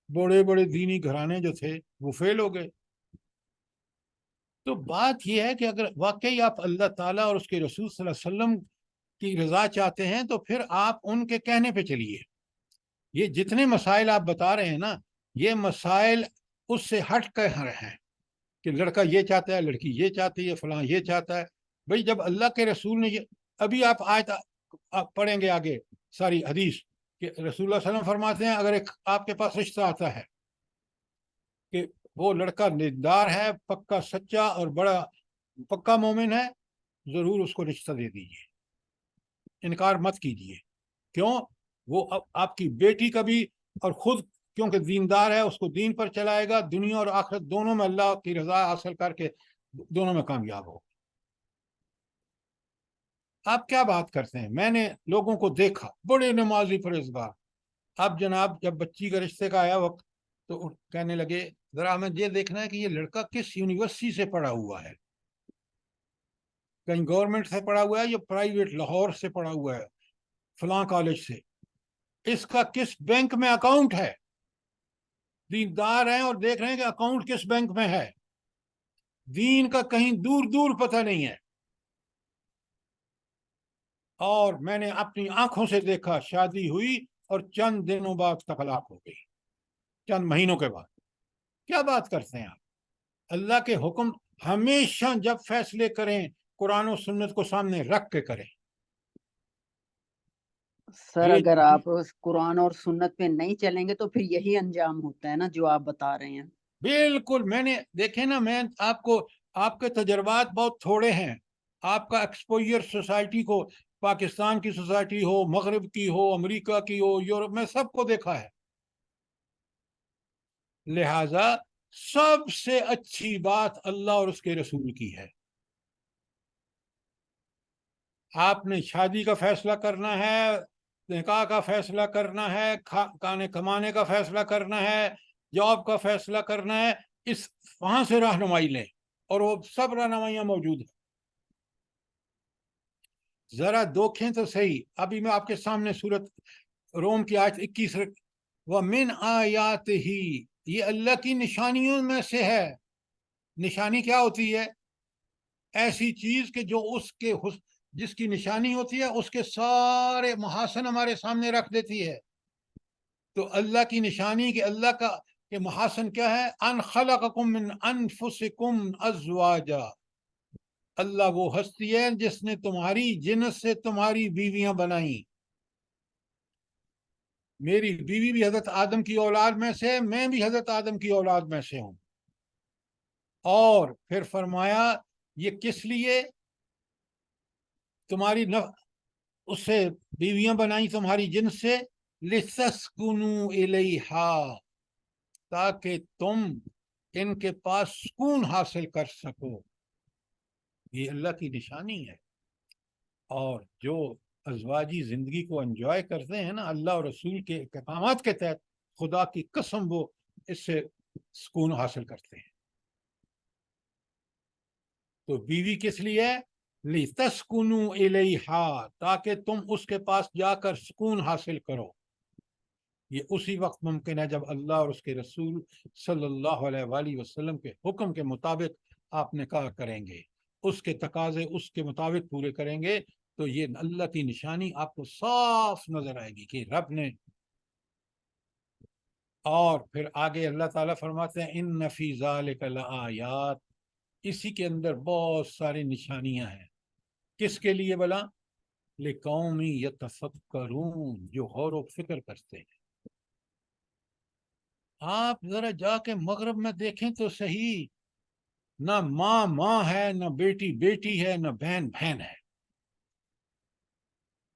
بڑے بڑے دینی گھرانے جو تھے وہ فیل ہو گئے۔ تو بات یہ ہے کہ اگر واقعی آپ اللہ تعالیٰ اور اس کے رسول صلی اللہ علیہ وسلم کی رضا چاہتے ہیں تو پھر آپ ان کے کہنے پہ چلیے۔ یہ جتنے مسائل آپ بتا رہے ہیں نا، یہ مسائل اس سے ہٹ کر ہیں کہ لڑکا یہ چاہتا ہے، لڑکی یہ چاہتی ہے، فلاں یہ چاہتا ہے۔ بھئی جب اللہ کے رسول نے یہ، ابھی آپ آیت پڑھیں گے آگے ساری حدیث کہ رسول اللہ صلی اللہ علیہ وسلم فرماتے ہیں اگر ایک آپ کے پاس رشتہ آتا ہے کہ وہ لڑکا نیکدار ہے، پکا سچا اور بڑا پکا مومن ہے، ضرور اس کو رشتہ دے دیجیے، انکار مت کیجیے۔ کیوں؟ وہ آپ کی بیٹی کا بھی، اور خود کیونکہ دیندار ہے اس کو دین پر چلائے گا، دنیا اور آخرت دونوں میں اللہ کی رضا حاصل کر کے دونوں میں کامیاب ہو۔ آپ کیا بات کرتے ہیں؟ میں نے لوگوں کو دیکھا بڑے نمازی پرہیزگار، اب جناب جب بچی کا رشتے کا آیا وقت تو کہنے لگے ذرا ہمیں یہ دیکھنا ہے کہ یہ لڑکا کس یونیورسٹی سے پڑھا ہوا ہے، کہیں گورنمنٹ سے پڑھا ہوا ہے یا پرائیویٹ، لاہور سے پڑھا ہوا ہے، فلاں کالج سے، اس کا کس بینک میں اکاؤنٹ ہے۔ دیندار ہیں اور دیکھ رہے ہیں کہ اکاؤنٹ کس بینک میں ہے، دین کا کہیں دور دور پتہ نہیں ہے۔ اور میں نے اپنی آنکھوں سے دیکھا، شادی ہوئی اور چند دنوں بعد طلاق ہو گئی، چند مہینوں کے بعد۔ کیا بات کرتے ہیں آپ؟ اللہ کے حکم ہمیشہ جب فیصلے کریں قرآن و سنت کو سامنے رکھ کے کریں۔ سر اگر آپ قرآن اور سنت پہ نہیں چلیں گے تو پھر یہی انجام ہوتا ہے نا جو آپ بتا رہے ہیں۔ بالکل، میں نے دیکھے نا، میں آپ کو، آپ کے تجربات بہت تھوڑے ہیں، آپ کا ایکسپوجر سوسائٹی کو، پاکستان کی سوسائٹی ہو، مغرب کی ہو، امریکہ کی ہو، یورپ میں سب کو دیکھا ہے۔ لہذا سب سے اچھی بات اللہ اور اس کے رسول کی ہے۔ آپ نے شادی کا فیصلہ کرنا ہے، نکاح کا فیصلہ کرنا ہے، کھانے کمانے کا فیصلہ کرنا ہے، جاب کا فیصلہ کرنا ہے، اس وہاں سے رہنمائی لیں، اور وہ سب رہنمائیاں موجود ہیں۔ ذرا دیکھیں تو صحیح، ابھی میں آپ کے سامنے سورت روم کی آیت 21، وَمِنْ آیَاتِهِ، یہ اللہ کی نشانیوں میں سے ہے. نشانی کیا ہوتی ہے؟ ایسی چیز کہ جو اس کے جس کی نشانی ہوتی ہے اس کے سارے محاسن ہمارے سامنے رکھ دیتی ہے. تو اللہ کی نشانی کہ اللہ کا کہ محاسن کیا ہے؟ ان خلقکم من انفسکم ازواجا. اللہ وہ ہستی ہے جس نے تمہاری جنس سے تمہاری بیویاں بنائیں. میری بیوی بھی حضرت آدم کی اولاد میں سے، میں بھی حضرت آدم کی اولاد میں سے ہوں. اور پھر فرمایا یہ کس لیے؟ تمہاری اس سے بیویاں بنائی تمہاری جنس سے، لِتَسْكُنُوا إِلَيْهَا، تاکہ تم ان کے پاس سکون حاصل کر سکو. یہ اللہ کی نشانی ہے. اور جو ازواجی زندگی کو انجوائے کرتے ہیں نا اللہ اور رسول کے احکامات کے تحت، خدا کی قسم وہ اس سے سکون حاصل کرتے ہیں. تو بیوی کس لیے ہے؟ لِتَسْكُنُوا إِلَيْهَا، تاکہ تم اس کے پاس جا کر سکون حاصل کرو. یہ اسی وقت ممکن ہے جب اللہ اور اس کے رسول صلی اللہ علیہ وآلہ وسلم کے حکم کے مطابق آپ نکاح کریں گے، اس کے تقاضے اس کے مطابق پورے کریں گے. تو یہ اللہ کی نشانی آپ کو صاف نظر آئے گی کہ رب نے. اور پھر آگے اللہ تعالیٰ فرماتے ہیں ان فی ذالک لآیات، اسی کے اندر بہت ساری نشانیاں ہیں. کس کے لیے بلا؟ لقوم یتفکرون، جو غور و فکر کرتے ہیں. آپ ذرا جا کے مغرب میں دیکھیں تو صحیح، نہ ماں ماں ہے، نہ بیٹی بیٹی ہے، نہ بہن بہن ہے.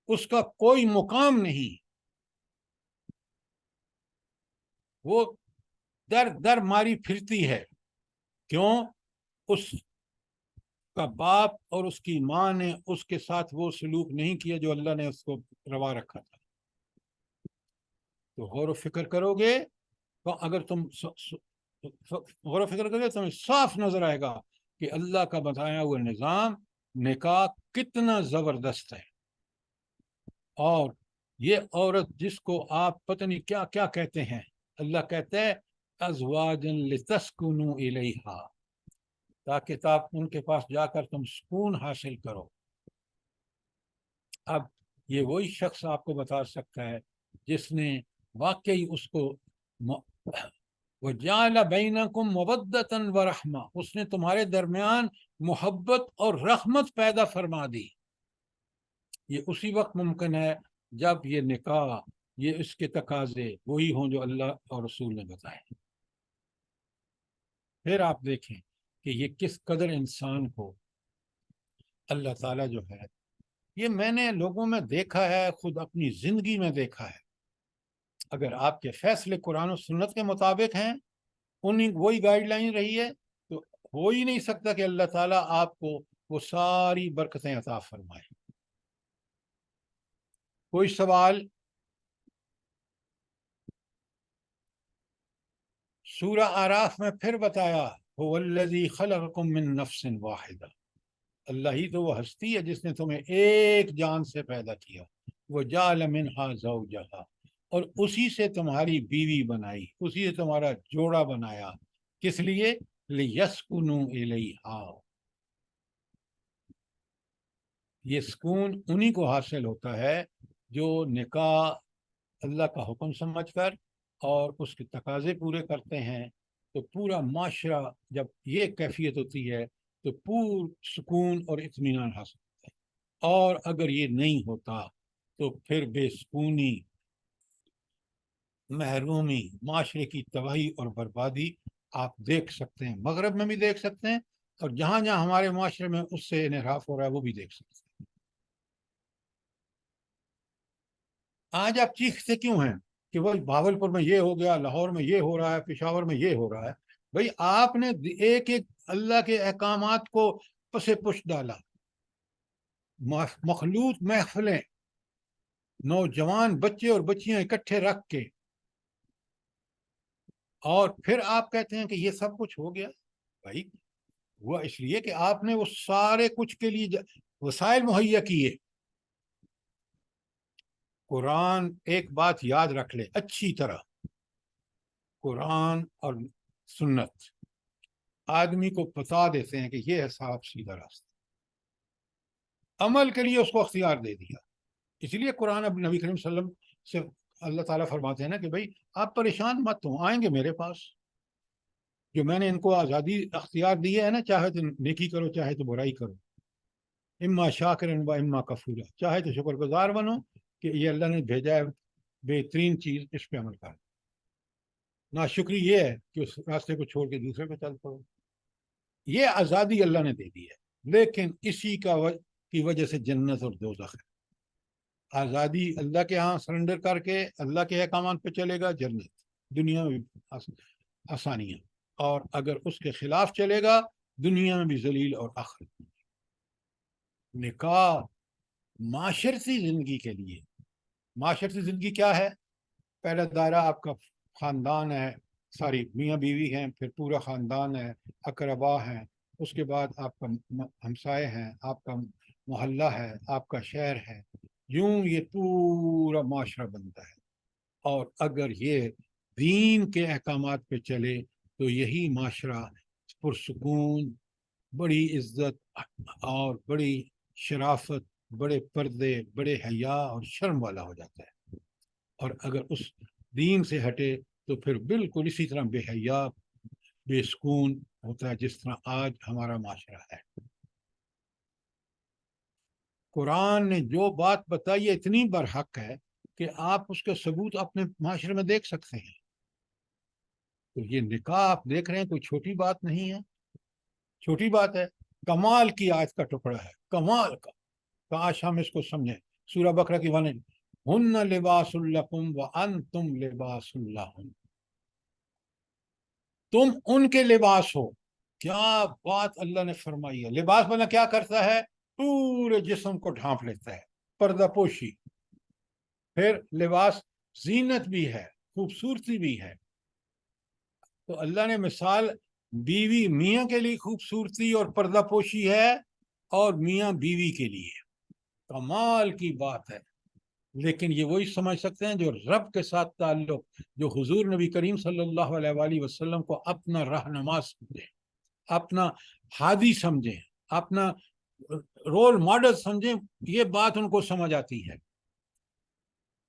اس کا کوئی مقام نہیں. وہ در در ماری پھرتی ہے. کیوں؟ اس کا باپ اور اس کی ماں نے اس کے ساتھ وہ سلوک نہیں کیا جو اللہ نے اس کو روا رکھا تھا. تو غور و فکر کرو گے تو اگر تم غور و فکر کرو گے تو تمہیں صاف نظر آئے گا کہ اللہ کا بتایا ہوا نظام نکاح کتنا زبردست ہے. اور یہ عورت جس کو آپ پتہ نہیں کیا کیا کہتے ہیں، اللہ کہتے ہیں ازواجن لتسکنوا الیہا، تاکہ آپ ان کے پاس جا کر تم سکون حاصل کرو. اب یہ وہی شخص آپ کو بتا سکتا ہے جس نے واقعی اس کو وَجَعَلَ بَيْنَكُمْ مَوَدَّةً وَرَحْمَةً، اس نے تمہارے درمیان محبت اور رحمت پیدا فرما دی. یہ اسی وقت ممکن ہے جب یہ نکاح، یہ اس کے تقاضے وہی ہوں جو اللہ اور رسول نے بتائے. پھر آپ دیکھیں کہ یہ کس قدر انسان کو اللہ تعالیٰ جو ہے، یہ میں نے لوگوں میں دیکھا ہے، خود اپنی زندگی میں دیکھا ہے. اگر آپ کے فیصلے قرآن و سنت کے مطابق ہیں، وہی گائیڈ لائن رہی ہے، تو ہو ہی نہیں سکتا کہ اللہ تعالیٰ آپ کو وہ ساری برکتیں عطا فرمائے. کوئی سوال؟ سورہ اعراف میں پھر بتایا هو الذی خلقکم من نفس واحدہ، اللہ ہی تو وہ ہستی ہے جس نے تمہیں ایک جان سے پیدا کیا. وجعل منها زوجها، اور اسی سے تمہاری بیوی بنائی، اسی سے تمہارا جوڑا بنایا. کس لیے؟ لیسکنوا الیہا. یہ سکون انہی کو حاصل ہوتا ہے جو نکاح اللہ کا حکم سمجھ کر اور اس کے تقاضے پورے کرتے ہیں. تو پورا معاشرہ جب یہ کیفیت ہوتی ہے تو پور سکون اور اطمینان حاصل ہوتا ہے. اور اگر یہ نہیں ہوتا تو پھر بے سکونی، محرومی، معاشرے کی تباہی اور بربادی آپ دیکھ سکتے ہیں. مغرب میں بھی دیکھ سکتے ہیں، اور جہاں جہاں ہمارے معاشرے میں اس سے انحراف ہو رہا ہے وہ بھی دیکھ سکتے ہیں. آج آپ چیختے کیوں ہیں کہ وہ بھاولپور میں یہ ہو گیا، لاہور میں یہ ہو رہا ہے، پشاور میں یہ ہو رہا ہے؟ بھئی آپ نے ایک ایک اللہ کے احکامات کو پس پش ڈالا. مخلوط محفلیں، نوجوان بچے اور بچیاں اکٹھے رکھ کے، اور پھر آپ کہتے ہیں کہ یہ سب کچھ ہو گیا. بھائی ہوا اس لیے کہ آپ نے وہ سارے کچھ کے لیے وسائل مہیا کیے. قرآن ایک بات یاد رکھ لے اچھی طرح، قرآن اور سنت آدمی کو بتا دیتے ہیں کہ یہ ہے صاف سیدھا راستہ، عمل کے لیے اس کو اختیار دے دیا. اس لیے قرآن اب نبی کریم صلی اللہ علیہ وسلم سے اللہ تعالیٰ فرماتے ہیں نا کہ بھائی آپ پریشان مت ہوں، آئیں گے میرے پاس، جو میں نے ان کو آزادی اختیار دی ہے نا، چاہے تو نیکی کرو چاہے تو برائی کرو، اما شاکرا و اما کفورا، چاہے تو شکر گزار بنو کہ یہ اللہ نے بھیجا ہے بہترین چیز، اس پہ عمل کرو، ناشکری یہ ہے کہ اس راستے کو چھوڑ کے دوسرے پہ چل پڑو. یہ آزادی اللہ نے دے دی ہے، لیکن اسی کی وجہ سے جنت اور دوزخ ہے. آزادی اللہ کے ہاں سرنڈر کر کے اللہ کے احکامات پہ چلے گا، جنت، دنیا میں بھی آسانیاں، اور اگر اس کے خلاف چلے گا دنیا میں بھی ذلیل اور آخرت میں. نکاح معاشرتی زندگی کے لیے، معاشرتی زندگی کیا ہے؟ پہلا دائرہ آپ کا خاندان ہے، ساری میاں بیوی ہیں، پھر پورا خاندان ہے، اقربا ہیں، اس کے بعد آپ کا ہمسائے ہیں، آپ کا محلہ ہے، آپ کا شہر ہے، یوں یہ پورا معاشرہ بنتا ہے. اور اگر یہ دین کے احکامات پہ چلے تو یہی معاشرہ پرسکون، بڑی عزت اور بڑی شرافت، بڑے پردے، بڑے حیا اور شرم والا ہو جاتا ہے. اور اگر اس دین سے ہٹے تو پھر بالکل اسی طرح بے حیا، بے سکون ہوتا ہے جس طرح آج ہمارا معاشرہ ہے. قرآن نے جو بات بتائی ہے اتنی برحق ہے کہ آپ اس کے ثبوت اپنے معاشرے میں دیکھ سکتے ہیں. تو یہ نکاح آپ دیکھ رہے ہیں کوئی چھوٹی بات نہیں ہے، چھوٹی بات ہے، کمال کی آیت کا ٹکڑا ہے، کمال کا. کاش ہم اس کو سمجھیں. سورہ بقرہ کی ون ہن لباس لکم وانتم لباس لہن، تم ان کے لباس ہو. کیا بات اللہ نے فرمائی ہے. لباس بنا کیا کرتا ہے؟ پورے جسم کو ڈھانپ لیتا ہے، پردہ پوشی. پھر لباس زینت بھی ہے، خوبصورتی بھی ہے. تو اللہ نے مثال بیوی میاں کے لیے خوبصورتی اور پردہ پوشی ہے، اور میاں بیوی کے لیے. کمال کی بات ہے. لیکن یہ وہی سمجھ سکتے ہیں جو رب کے ساتھ تعلق، جو حضور نبی کریم صلی اللہ علیہ وآلہ وسلم کو اپنا رہنما سمجھیں، اپنا ہادی سمجھیں، اپنا رول ماڈل سمجھیں. یہ بات ان کو سمجھ آتی ہے.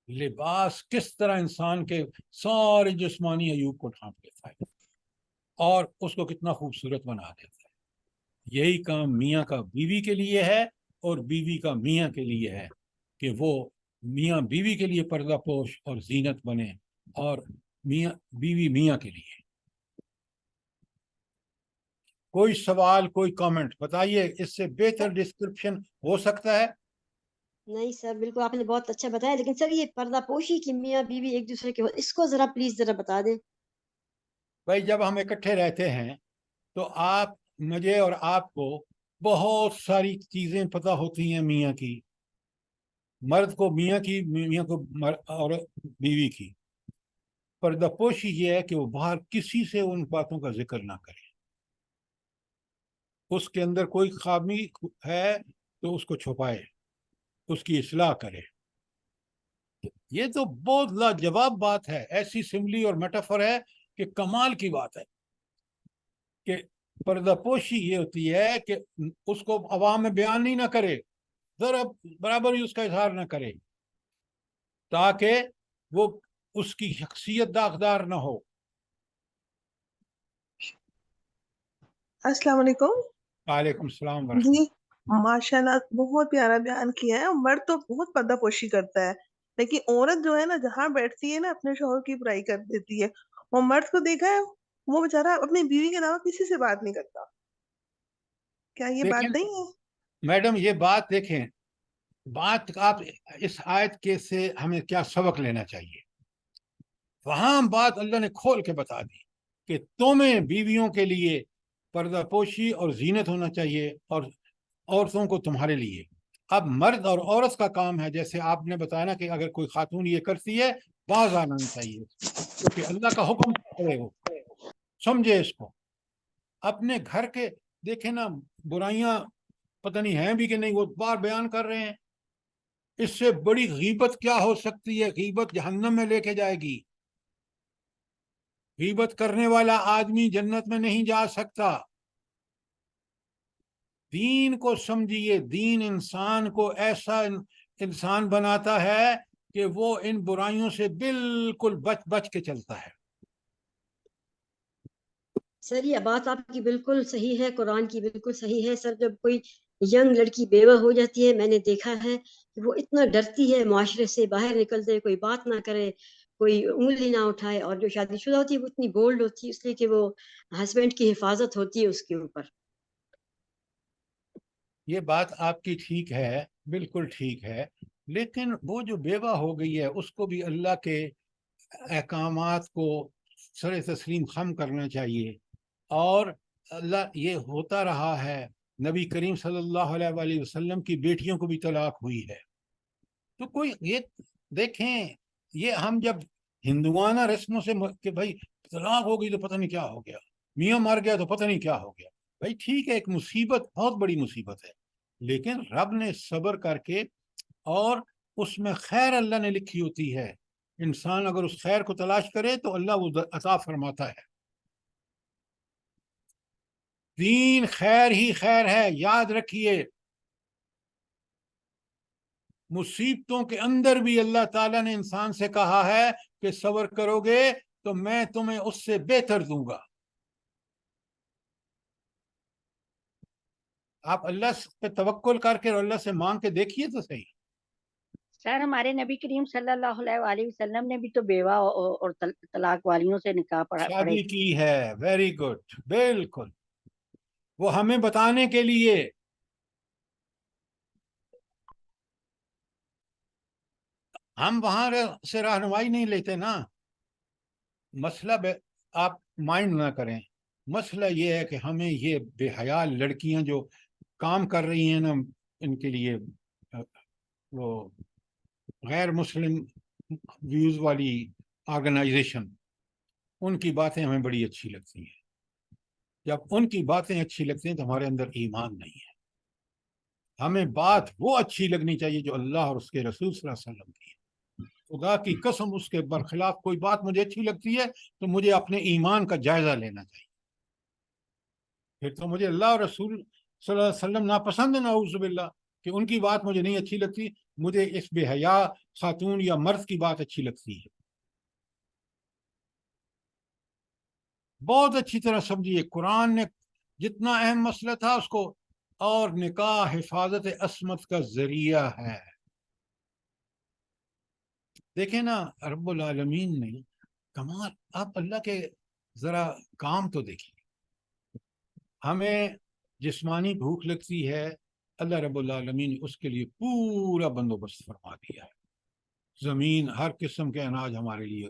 لباس کس طرح انسان کے سارے جسمانی عیوب کو ڈھانپ لیتا ہے اور اس کو کتنا خوبصورت بنا دیتا ہے. یہی کام میاں کا بیوی کے لیے ہے اور بیوی کا میاں کے لیے ہے کہ وہ میاں بیوی کے لیے پردہ پوش اور زینت بنے، اور میاں بیوی میاں کے لیے. کوئی سوال، کوئی کامنٹ بتائیے، اس سے بہتر ڈسکرپشن ہو سکتا ہے؟ نہیں سر، بالکل آپ نے بہت اچھا بتایا، لیکن سر یہ پردہ پوشی کی میاں بیوی ایک دوسرے کے اس کو ذرا پلیز ذرا بتا دیں. بھائی جب ہم اکٹھے رہتے ہیں تو آپ، مجھے اور آپ کو بہت ساری چیزیں پتہ ہوتی ہیں میاں کی، مرد کو میاں کی، میاں کو اور بیوی کی. پردہ پوشی یہ ہے کہ وہ باہر کسی سے ان باتوں کا ذکر نہ کرے. اس کے اندر کوئی خامی ہے تو اس کو چھپائے، اس کی اصلاح کرے. یہ تو بہت لاجواب بات ہے، ایسی سملی اور میٹافر ہے کہ کمال کی بات ہے. کہ پردہ پوشی یہ ہوتی ہے کہ اس کو عوام میں بیان نہیں نہ کرے، ذرا برابر ہی اس کا اظہار نہ کرے، تاکہ وہ اس کی شخصیت داغدار نہ ہو. السلام علیکم. وعلیکم السلام ورحمۃ جی ماشاء اللہ بہت پیارا بیان کیا ہے. مرد تو بہت پردہ پوشی کرتا ہے، لیکن عورت جو ہے نا جہاں بیٹھتی ہے نا اپنے شوہر کی برائی کر دیتی ہے. وہ مرد کو دیکھا ہے وہ بیچارہ اپنی بیوی کے علاوہ کسی سے بات نہیں کرتا. کیا یہ لیکن بات نہیں ہے؟ میڈم یہ بات دیکھیں، بات آپ اس آیت کے سے ہمیں کیا سبق لینا چاہیے. وہاں بات اللہ نے کھول کے بتا دی کہ تمہیں بیویوں کے لیے پردہ پوشی اور زینت ہونا چاہیے، اور عورتوں کو تمہارے لیے. اب مرد اور عورت کا کام ہے، جیسے آپ نے بتایا نا کہ اگر کوئی خاتون یہ کرتی ہے باز آنا چاہیے، کیونکہ اللہ کا حکم کرے، وہ سمجھے اس کو. اپنے گھر کے دیکھیں نا برائیاں پتہ نہیں ہیں بھی کہ نہیں، وہ بار بیان کر رہے ہیں. اس سے بڑی غیبت کیا ہو سکتی ہے؟ غیبت جہنم میں لے کے جائے گی. غیبت کرنے والا آدمی جنت میں نہیں جا سکتا. دین کو سمجھیے, دین انسان کو ایسا انسان بناتا ہے کہ وہ ان برائیوں سے بالکل بچ بچ کے چلتا ہے. سر یہ بات آپ کی بالکل صحیح ہے, قرآن کی بالکل صحیح ہے. سر جب کوئی ینگ لڑکی بیوہ ہو جاتی ہے, میں نے دیکھا ہے کہ وہ اتنا ڈرتی ہے معاشرے سے, باہر نکلتے کوئی بات نہ کرے, کوئی انگلی نہ اٹھائے, اور جو شادی شدہ ہوتی ہے وہ اتنی بولڈ ہوتی ہے اس لیے کہ وہ ہسبینڈ کی حفاظت ہوتی ہے اس کے اوپر. یہ بات آپ کی ٹھیک ہے, بالکل ٹھیک ہے, لیکن وہ جو بیوہ ہو گئی ہے اس کو بھی اللہ کے احکامات کو سر تسلیم خم کرنا چاہیے. اور اللہ یہ ہوتا رہا ہے, نبی کریم صلی اللہ علیہ وآلہ وسلم کی بیٹیوں کو بھی طلاق ہوئی ہے. تو کوئی یہ دیکھیں, یہ ہم جب ہندوانہ رسموں سے کہ بھائی طلاق ہو گئی تو پتہ نہیں کیا ہو گیا, میاں مر گیا تو پتہ نہیں کیا ہو گیا, بھائی ٹھیک ہے ایک مصیبت, بہت بڑی مصیبت ہے, لیکن رب نے صبر کر کے, اور اس میں خیر اللہ نے لکھی ہوتی ہے, انسان اگر اس خیر کو تلاش کرے تو اللہ وہ عطا فرماتا ہے. دین خیر ہی خیر ہے, یاد رکھیے. مصیبتوں کے اندر بھی اللہ تعالیٰ نے انسان سے کہا ہے کہ صبر کرو گے تو میں تمہیں اس سے بہتر دوں گا. آپ اللہ پہ توکل کر کے اور اللہ سے مانگ کے دیکھیے تو صحیح. سر ہمارے نبی کریم صلی اللہ علیہ وآلہ وسلم نے بھی تو بیوہ اور طلاق والیوں سے نکاح پڑھے. شادی کی ہے, ویری گڈ, بالکل. وہ ہمیں بتانے کے لیے, ہم وہاں سے رہنمائی نہیں لیتے نا. مسئلہ آپ مائنڈ نہ کریں, مسئلہ یہ ہے کہ ہمیں یہ بے حیا لڑکیاں جو کام کر رہی ہیں نا, ان کے لیے وہ غیر مسلم ویوز والی آرگنائزیشن, ان کی باتیں ہمیں بڑی اچھی لگتی ہیں. جب ان کی باتیں اچھی لگتی ہیں تو ہمارے اندر ایمان نہیں ہے. ہمیں بات وہ اچھی لگنی چاہیے جو اللہ اور اس کے رسول صلی اللہ علیہ وسلم کی ہے. خدا کی قسم اس کے برخلاف کوئی بات مجھے اچھی لگتی ہے تو مجھے اپنے ایمان کا جائزہ لینا چاہیے. پھر تو مجھے اللہ اور رسول صلی اللہ علیہ وسلم ناپسند ہے, نعوذ باللہ, کہ ان کی بات مجھے نہیں اچھی لگتی, مجھے اس بے حیا خاتون یا مرد کی بات اچھی لگتی ہے. بہت اچھی طرح سمجھیے, قرآن نے جتنا اہم مسئلہ تھا اس کو, اور نکاح حفاظت عصمت کا ذریعہ ہے. دیکھیں نا, رب العالمین نے کمال, آپ اللہ کے ذرا کام تو دیکھیں. ہمیں جسمانی بھوک لگتی ہے, اللہ رب العالمین نے اس کے لیے پورا بندوبست فرما دیا ہے. زمین ہر قسم کے اناج ہمارے لیے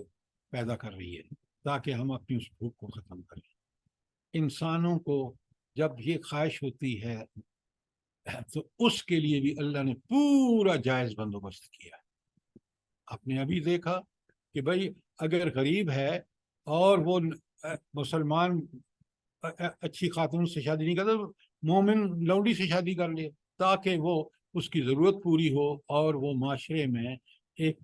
پیدا کر رہی ہے تاکہ ہم اپنی اس بھوک کو ختم کریں. انسانوں کو جب یہ خواہش ہوتی ہے تو اس کے لیے بھی اللہ نے پورا جائز بندوبست کیا. آپ نے ابھی دیکھا کہ بھائی اگر غریب ہے اور وہ مسلمان اچھی خاتون سے شادی نہیں کرتا, مومن لونڈی سے شادی کر لے تاکہ وہ اس کی ضرورت پوری ہو اور وہ معاشرے میں ایک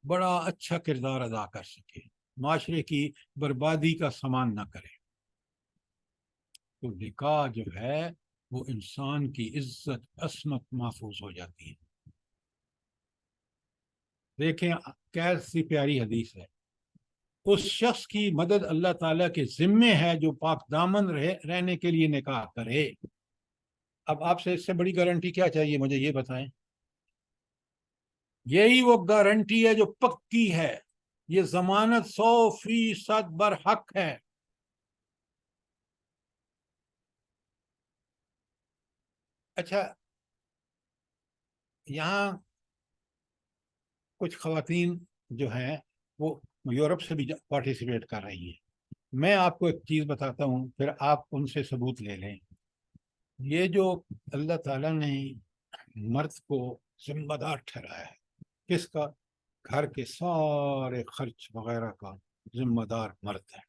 بڑا اچھا کردار ادا کر سکے, معاشرے کی بربادی کا سامان نہ کرے. تو نکاح جو ہے وہ انسان کی عزت عصمت محفوظ ہو جاتی ہے. دیکھیں کیسی پیاری حدیث ہے, اس شخص کی مدد اللہ تعالیٰ کے ذمے ہے جو پاک دامن رہنے کے لیے نکاح کرے. اب آپ سے اس سے بڑی گارنٹی کیا چاہیے, مجھے یہ بتائیں. یہی وہ گارنٹی ہے جو پکی ہے, یہ ضمانت 100% برحق ہے. اچھا, یہاں کچھ خواتین جو ہیں وہ یورپ سے بھی پارٹیسپیٹ کر رہی ہیں. میں آپ کو ایک چیز بتاتا ہوں, پھر آپ ان سے ثبوت لے لیں. یہ جو اللہ تعالیٰ نے مرد کو ذمہ دار ٹھہرایا ہے, کس کا؟ گھر کے سارے خرچ وغیرہ کا ذمہ دار مرد ہے.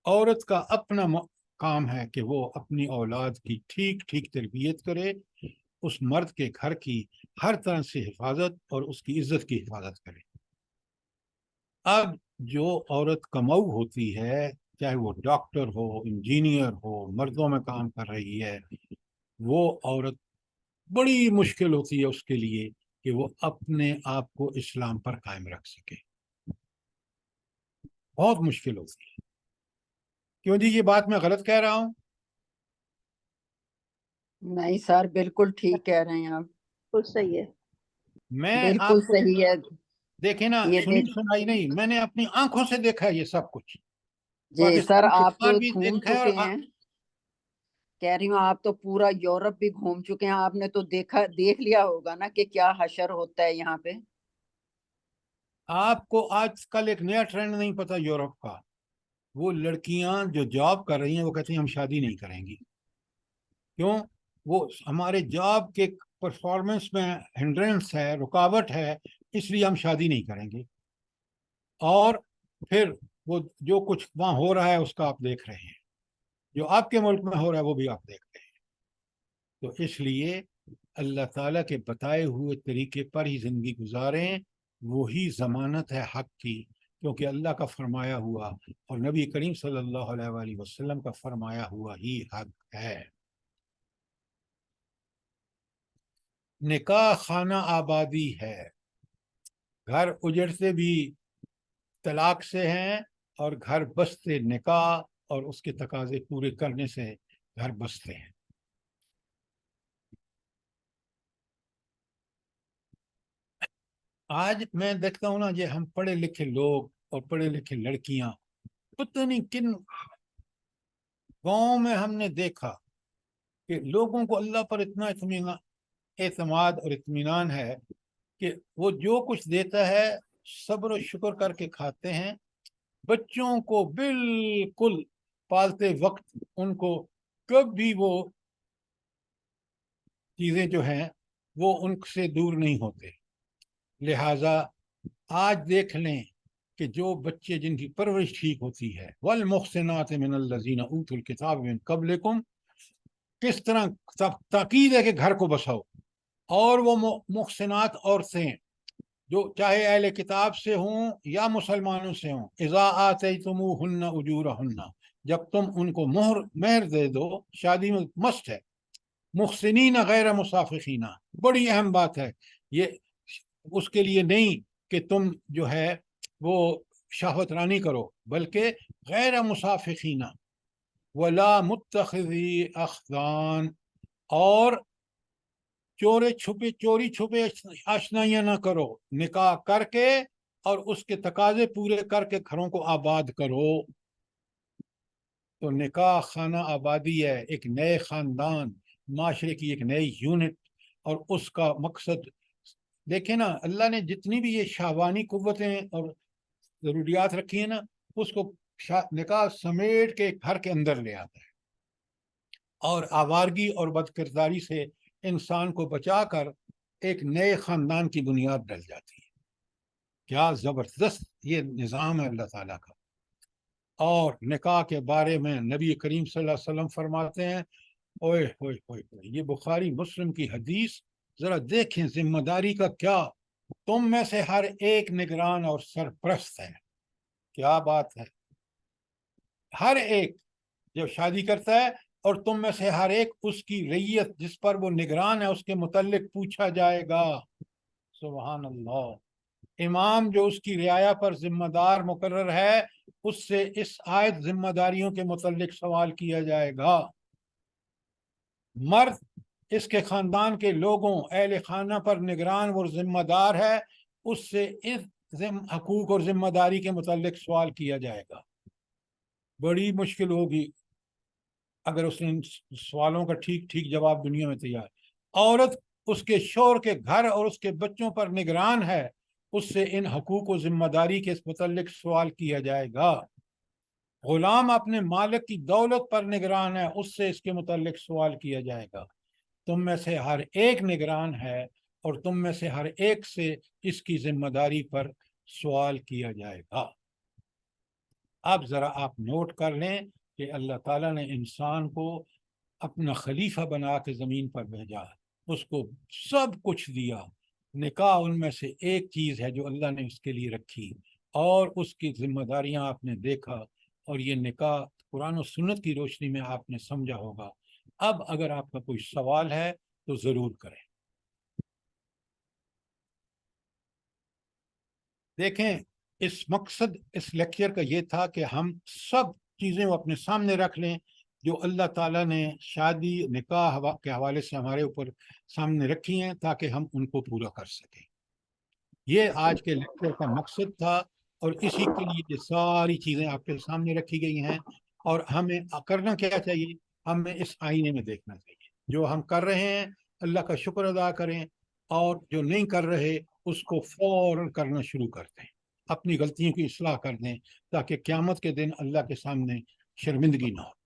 عورت کا اپنا کام ہے کہ وہ اپنی اولاد کی ٹھیک ٹھیک تربیت کرے, اس مرد کے گھر کی ہر طرح سے حفاظت اور اس کی عزت کی حفاظت کرے. اب جو عورت کماؤ ہوتی ہے، چاہے وہ ڈاکٹر ہو، انجینئر ہو، مردوں میں کام کر رہی ہے، وہ عورت بڑی مشکل ہوتی ہے اس کے لیے کہ وہ اپنے آپ کو اسلام پر قائم رکھ سکے، بہت مشکل ہوتی ہے۔ کیوں جی یہ بات میں غلط کہہ رہا ہوں؟ نہیں سر، بالکل ٹھیک کہہ رہے ہیں آپ، بالکل صحیح ہے۔ میں بالکل آپ کو صحیح ہے۔ دیکھیں نا، یہ سنی سنائی نہیں، میں نے اپنی آنکھوں سے دیکھا ہے یہ سب کچھ، جی سر، پاکستان کے آپ باہر بھی گھوم دیکھا ہے چکے ہیں، کہہ رہی ہوں آپ تو پورا یورپ بھی گھوم چکے ہیں، آپ نے تو دیکھ لیا ہوگا نا کہ کیا حشر ہوتا ہے یہاں پہ۔ آپ کو آج کل ایک نیا ٹرینڈ نہیں پتا یورپ کا، وہ لڑکیاں جو جاب کر رہی ہیں وہ کہتی ہیں ہم شادی نہیں کریں گی۔ کیوں؟ وہ ہمارے جاب کے پرفارمنس میں ہنڈرنس ہے، رکاوٹ ہے، اس لیے ہم شادی نہیں کریں گے۔ اور پھر وہ جو کچھ وہاں ہو رہا ہے اس کا آپ دیکھ رہے ہیں، جو آپ کے ملک میں ہو رہا ہے وہ بھی آپ دیکھ رہے ہیں۔ تو اس لیے اللہ تعالیٰ کے بتائے ہوئے طریقے پر ہی زندگی گزاریں، وہی ضمانت ہے حق کی، کیونکہ اللہ کا فرمایا ہوا اور نبی کریم صلی اللہ علیہ وآلہ وسلم کا فرمایا ہوا ہی حق ہے۔ نکاح خانہ آبادی ہے، گھر اجڑتے بھی طلاق سے ہیں، اور گھر بستے نکاح اور اس کے تقاضے پورے کرنے سے گھر بستے ہیں۔ آج میں دیکھتا ہوں نا، یہ ہم پڑھے لکھے لوگ اور پڑھے لکھے لڑکیاں، پتہ نہیں کن گاؤں میں ہم نے دیکھا کہ لوگوں کو اللہ پر اتنا اعتماد اور اطمینان ہے کہ وہ جو کچھ دیتا ہے صبر و شکر کر کے کھاتے ہیں۔ بچوں کو بالکل پالتے وقت ان کو کبھی وہ چیزیں جو ہیں وہ ان سے دور نہیں ہوتے۔ لہٰذا آج دیکھ لیں کہ جو بچے جن کی پرورش ٹھیک ہوتی ہے، والمحسنات من الذین اوتوا الکتاب من قبلکم، کس طرح تاکید ہے کہ گھر کو بساؤ۔ اور وہ محسنات عورتیں جو چاہے اہل کتاب سے ہوں یا مسلمانوں سے ہوں، اذا آتیتموہن اجورہن، جب تم ان کو مہر دے دو، شادی میں مست ہے، محسنین غیر مسافحین، بڑی اہم بات ہے یہ، اس کے لیے نہیں کہ تم جو ہے وہ شہوت رانی کرو، بلکہ غیر مسافحین ولا متخذی اخدان، اور چوری چھپے آشنائیاں نہ کرو، نکاح کر کے اور اس کے تقاضے پورے کر کے گھروں کو آباد کرو۔ تو نکاح خانہ آبادی ہے، ایک نئے خاندان، معاشرے کی ایک نئی یونٹ، اور اس کا مقصد دیکھیں نا، اللہ نے جتنی بھی یہ شہوانی قوتیں اور ضروریات رکھی ہیں نا، اس کو نکاح سمیٹ کے گھر کے اندر لے آتا ہے، اور آوارگی اور بد کرداری سے انسان کو بچا کر ایک نئے خاندان کی بنیاد ڈل جاتی ہے۔ کیا زبردست یہ نظام ہے اللہ تعالیٰ کا۔ اور نکاح کے بارے میں نبی کریم صلی اللہ علیہ وسلم فرماتے ہیں، اوئے ہوئے ہوئے، یہ بخاری مسلم کی حدیث، ذرا دیکھیں ذمہ داری کا کیا، تم میں سے ہر ایک نگران اور سرپرست ہے۔ کیا بات ہے، ہر ایک جب شادی کرتا ہے، اور تم میں سے ہر ایک اس کی رعیت جس پر وہ نگران ہے اس کے متعلق پوچھا جائے گا۔ سبحان اللہ۔ امام جو اس کی رعایا پر ذمہ دار مقرر ہے، اس سے اس آیت ذمہ داریوں کے متعلق سوال کیا جائے گا۔ مرد اس کے خاندان کے لوگوں، اہل خانہ پر نگران اور ذمہ دار ہے، اس سے اس حقوق اور ذمہ داری کے متعلق سوال کیا جائے گا۔ بڑی مشکل ہوگی اگر اس نے ان سوالوں کا ٹھیک جواب دنیا میں تیار۔ عورت اس کے شوہر کے گھر اور اس کے بچوں پر نگران ہے، اس سے ان حقوق و ذمہ داری کے متعلق سوال کیا جائے گا۔ غلام اپنے مالک کی دولت پر نگران ہے، اس سے اس کے متعلق سوال کیا جائے گا۔ تم میں سے ہر ایک نگران ہے، اور تم میں سے ہر ایک سے اس کی ذمہ داری پر سوال کیا جائے گا۔ اب ذرا آپ نوٹ کر لیں کہ اللہ تعالیٰ نے انسان کو اپنا خلیفہ بنا کے زمین پر بھیجا، اس کو سب کچھ دیا۔ نکاح ان میں سے ایک چیز ہے جو اللہ نے اس کے لیے رکھی، اور اس کی ذمہ داریاں آپ نے دیکھا، اور یہ نکاح قرآن و سنت کی روشنی میں آپ نے سمجھا ہوگا۔ اب اگر آپ کا کوئی سوال ہے تو ضرور کریں۔ دیکھیں، اس مقصد اس لیکچر کا یہ تھا کہ ہم سب چیزیں وہ اپنے سامنے رکھ لیں جو اللہ تعالیٰ نے شادی نکاح کے حوالے سے ہمارے اوپر سامنے رکھی ہیں، تاکہ ہم ان کو پورا کر سکیں۔ یہ آج کے لیکچر کا مقصد تھا، اور اسی کے لیے یہ ساری چیزیں آپ کے سامنے رکھی گئی ہیں۔ اور ہمیں کرنا کیا چاہیے؟ ہمیں اس آئینے میں دیکھنا چاہیے۔ جو ہم کر رہے ہیں اللہ کا شکر ادا کریں، اور جو نہیں کر رہے اس کو فوراً کرنا شروع کر دیں، اپنی غلطیوں کی اصلاح کر دیں، تاکہ قیامت کے دن اللہ کے سامنے شرمندگی نہ ہو۔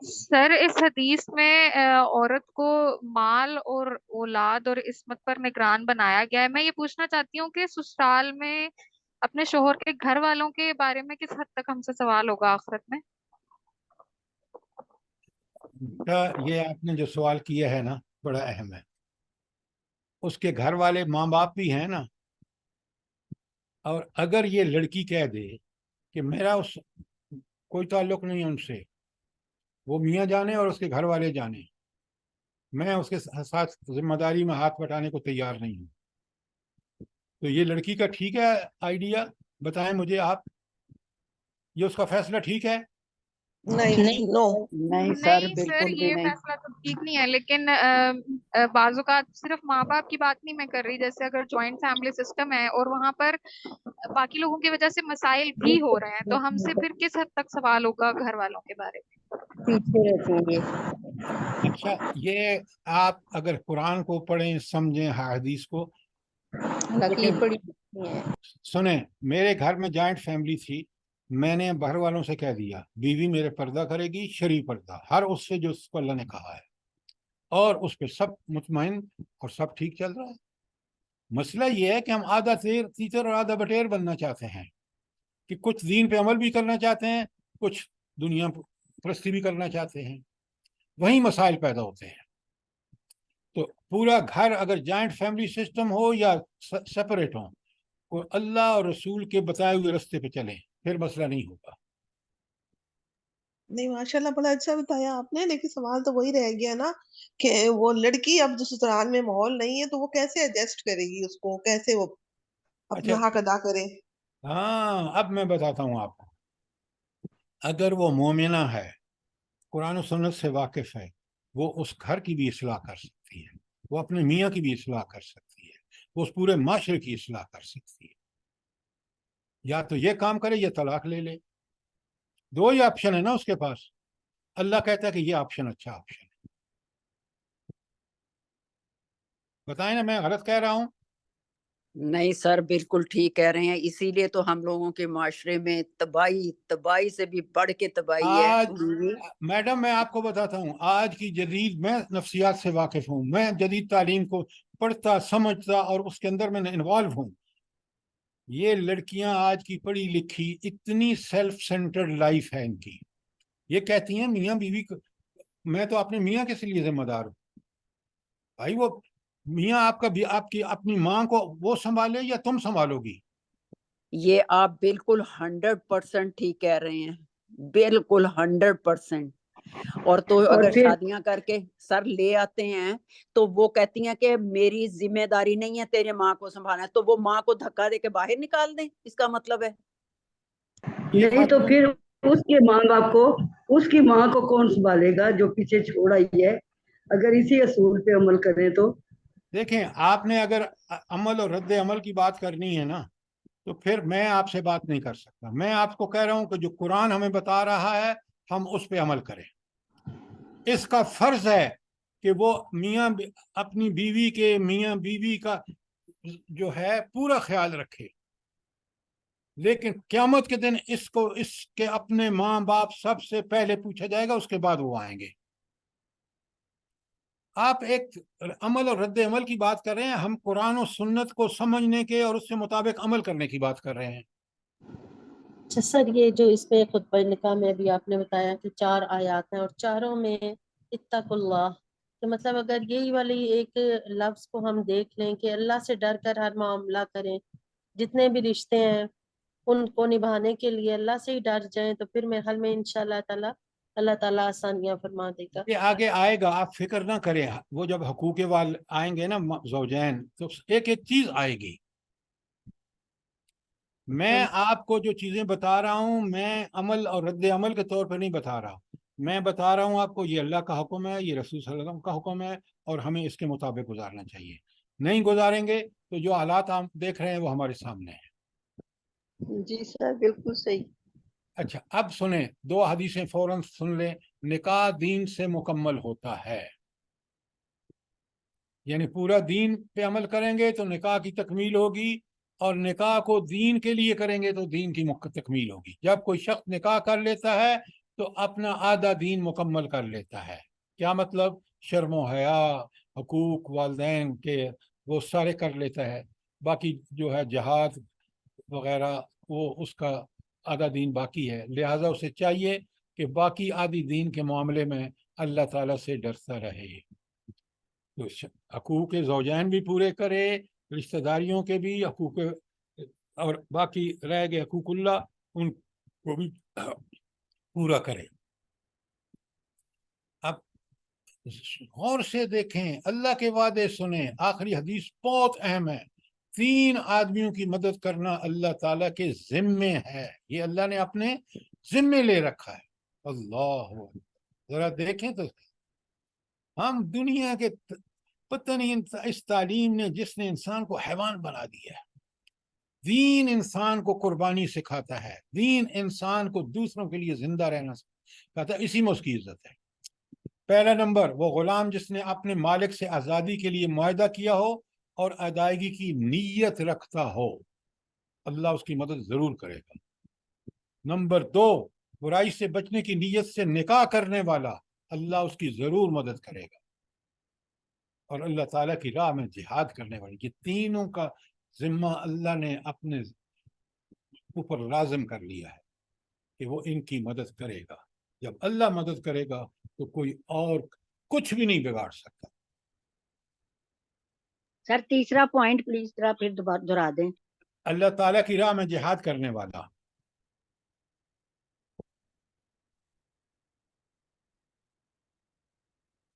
سر اس حدیث میں عورت کو مال اور اولاد اور عصمت پر نگران بنایا گیا ہے۔ میں یہ پوچھنا چاہتی ہوں کہ سسرال میں اپنے شوہر کے گھر والوں کے بارے میں کس حد تک ہم سے سوال ہوگا آخرت میں؟ یہ آپ نے جو سوال کیا ہے نا، بڑا اہم ہے۔ اس کے گھر والے ماں باپ بھی ہیں نا، اور اگر یہ لڑکی کہہ دے کہ میرا کوئی تعلق نہیں ہے ان سے، وہ میاں جانے اور اس کے گھر والے جانے، میں اس کے ساتھ ذمہ داری میں ہاتھ بٹانے کو تیار نہیں ہوں، تو یہ لڑکی کا ٹھیک ہے آئیڈیا؟ بتائیں مجھے آپ، یہ اس کا فیصلہ ٹھیک ہے؟ نہیں، نو۔ نہیں سر، نہیں سر، بالکل بھی یہ نہیں۔ فیصلہ تو ٹھیک نہیں ہے، لیکن بعض اوقات صرف ماں باپ کی بات نہیں میں کر رہی، جیسے اگر جوائنٹ فیملی سسٹم ہے اور وہاں پر باقی لوگوں کی وجہ سے مسائل بھی ہو رہے ہیں، تو ہم سے پھر کس حد تک سوال ہوگا گھر والوں کے بارے میں؟ پیچھے رکھیں گے۔ اچھا، یہ آپ اگر قرآن کو پڑھیں، سمجھیں حدیث کو، حالانکہ یہ بڑی ہے۔ سنیں، میرے گھر میں جوائنٹ فیملی تھی، میں نے گھر والوں سے کہہ دیا بیوی میرے پردہ کرے گی، شرعی پردہ، ہر اس سے جو اس کو اللہ نے کہا ہے، اور اس پہ سب مطمئن اور سب ٹھیک چل رہا ہے۔ مسئلہ یہ ہے کہ ہم آدھا تیتر اور آدھا بٹیر بننا چاہتے ہیں، کہ کچھ دین پہ عمل بھی کرنا چاہتے ہیں، کچھ دنیا پرستی بھی کرنا چاہتے ہیں، وہیں مسائل پیدا ہوتے ہیں۔ تو پورا گھر اگر جوائنٹ فیملی سسٹم ہو یا سپریٹ ہو، اور اللہ اور رسول کے بتائے ہوئے رستے پہ چلیں، پھر مسئلہ نہیں ہوگا۔ نہیں، ماشاءاللہ بڑا اچھا بتایا آپ نے، لیکن سوال تو وہی رہ گیا نا کہ وہ لڑکی اب جو سسرال میں ماحول نہیں ہے تو وہ کیسے ایڈجسٹ کرے گی، اس کو کیسے وہ اچھا، اپنا حق ادا کرے؟ ہاں، اب میں بتاتا ہوں آپ کو۔ اگر وہ مومنہ ہے، قرآن و سنت سے واقف ہے، وہ اس گھر کی بھی اصلاح کر سکتی ہے، وہ اپنے میاں کی بھی اصلاح کر سکتی ہے، وہ اس پورے معاشرے کی اصلاح کر سکتی ہے۔ یا تو یہ کام کرے یا طلاق لے لے، دو ہی آپشن ہے نا اس کے پاس۔ اللہ کہتا ہے کہ یہ آپشن اچھا آپشن ہے۔ بتائیں نا، میں غلط کہہ رہا ہوں؟ نہیں سر، بالکل ٹھیک کہہ رہے ہیں، اسی لیے تو ہم لوگوں کے معاشرے میں تباہی سے بھی بڑھ کے تباہی ہے۔ آج میڈم میں آپ کو بتاتا ہوں، آج کی جدید، میں نفسیات سے واقف ہوں، میں جدید تعلیم کو پڑھتا سمجھتا اور اس کے اندر میں انوالو ہوں۔ یہ لڑکیاں آج کی پڑھی لکھی اتنی سیلف سینٹرڈ لائف ہے ان کی، یہ کہتی ہیں میاں بیوی میں تو اپنے میاں کے لیے ذمہ دار ہوں۔ بھائی، وہ میاں آپ کی اپنی ماں کو وہ سنبھالے یا تم سنبھالو گی؟ یہ آپ بالکل 100% ٹھیک کہہ رہے ہیں، بالکل 100%۔ اور تو اگر پھر شادیاں کر کے سر لے آتے ہیں تو وہ کہتی ہیں کہ میری ذمہ داری نہیں ہے تیرے ماں کو سنبھالنا، تو وہ ماں کو دھکا دے کے باہر نکال دیں، اس کا مطلب ہے۔ نہیں تو پھر اس کے ماں باپ کو، اس کی ماں کو کون سنبھالے گا جو پیچھے چھوڑ آئی ہے؟ اگر اسی اصول پہ عمل کریں تو دیکھیں، آپ نے اگر عمل اور رد عمل کی بات کرنی ہے نا، تو پھر میں آپ سے بات نہیں کر سکتا۔ میں آپ کو کہہ رہا ہوں کہ جو قرآن ہمیں بتا رہا ہے ہم اس پہ عمل کریں۔ اس کا فرض ہے کہ وہ میاں اپنی بیوی کے، میاں بیوی کا جو ہے پورا خیال رکھے، لیکن قیامت کے دن اس کے اپنے ماں باپ سب سے پہلے پوچھا جائے گا، اس کے بعد وہ آئیں گے۔ آپ ایک عمل اور رد عمل کی بات کر رہے ہیں، ہم قرآن و سنت کو سمجھنے کے اور اس کے مطابق عمل کرنے کی بات کر رہے ہیں۔ اچھا سر، یہ جو اس میں خطبہ نکاح میں بھی آپ نے بتایا کہ 4 آیات ہیں اور چاروں میں اتقوا اللہ، کہ مطلب اگر یہی والی ایک لفظ کو ہم دیکھ لیں کہ اللہ سے ڈر کر ہر معاملہ کریں، جتنے بھی رشتے ہیں ان کو نبھانے کے لیے اللہ سے ہی ڈر جائیں تو پھر میرے خیال میں انشاءاللہ تعالی اللہ تعالیٰ آسانیاں فرما دے گا. یہ آگے آئے گا، آپ فکر نہ کریں. وہ جب حقوق وال آئیں گے نا زوجین، تو ایک ایک چیز آئے گی. میں آپ کو جو چیزیں بتا رہا ہوں میں عمل اور رد عمل کے طور پر نہیں بتا رہا. میں بتا رہا ہوں آپ کو یہ اللہ کا حکم ہے، یہ رسول صلی اللہ علیہ وسلم کا حکم ہے، اور ہمیں اس کے مطابق گزارنا چاہیے. نہیں گزاریں گے تو جو حالات ہم دیکھ رہے ہیں وہ ہمارے سامنے ہیں. جی سر بالکل صحیح. اچھا اب سنیں، دو حدیثیں فوراً سن لیں. نکاح دین سے مکمل ہوتا ہے، یعنی پورا دین پہ عمل کریں گے تو نکاح کی تکمیل ہوگی، اور نکاح کو دین کے لیے کریں گے تو دین کی تکمیل ہوگی. جب کوئی شخص نکاح کر لیتا ہے تو اپنا آدھا دین مکمل کر لیتا ہے. کیا مطلب؟ شرم و حیا، حقوق والدین کے وہ سارے کر لیتا ہے. باقی جو ہے جہاد وغیرہ وہ اس کا آدھا دین باقی ہے. لہٰذا اسے چاہیے کہ باقی آدھی دین کے معاملے میں اللہ تعالیٰ سے ڈرتا رہے. تو حقوق زوجین بھی پورے کرے، رشتہ داریوں کے بھی حقوق، اور باقی رہ گئے حقوق اللہ ان کو بھی پورا کرے. اب غور سے دیکھیں، اللہ کے وعدے سنیں. آخری حدیث بہت اہم ہے. 3 آدمیوں کی مدد کرنا اللہ تعالیٰ کے ذمے ہے. یہ اللہ نے اپنے ذمے لے رکھا ہے. اللہ ذرا دیکھیں تو ہم دنیا کے پتہ نہیں اس تعلیم نے جس نے انسان کو حیوان بنا دیا ہے. دین انسان کو قربانی سکھاتا ہے، دین انسان کو دوسروں کے لیے زندہ رہنا سکھاتا ہے. اسی میں اس کی عزت ہے. پہلا نمبر، وہ غلام جس نے اپنے مالک سے آزادی کے لیے معاہدہ کیا ہو اور ادائیگی کی نیت رکھتا ہو، اللہ اس کی مدد ضرور کرے گا. نمبر 2، برائی سے بچنے کی نیت سے نکاح کرنے والا، اللہ اس کی ضرور مدد کرے گا. اور اللہ تعالیٰ کی راہ میں جہاد کرنے والے، یہ تینوں کا ذمہ اللہ نے اپنے اوپر لازم کر لیا ہے کہ وہ ان کی مدد کرے گا. جب اللہ مدد کرے گا تو کوئی اور کچھ بھی نہیں بگاڑ سکتا. سر تیسرا پوائنٹ پلیز ذرا پھر دہرا دیں. اللہ تعالیٰ کی راہ میں جہاد کرنے والا.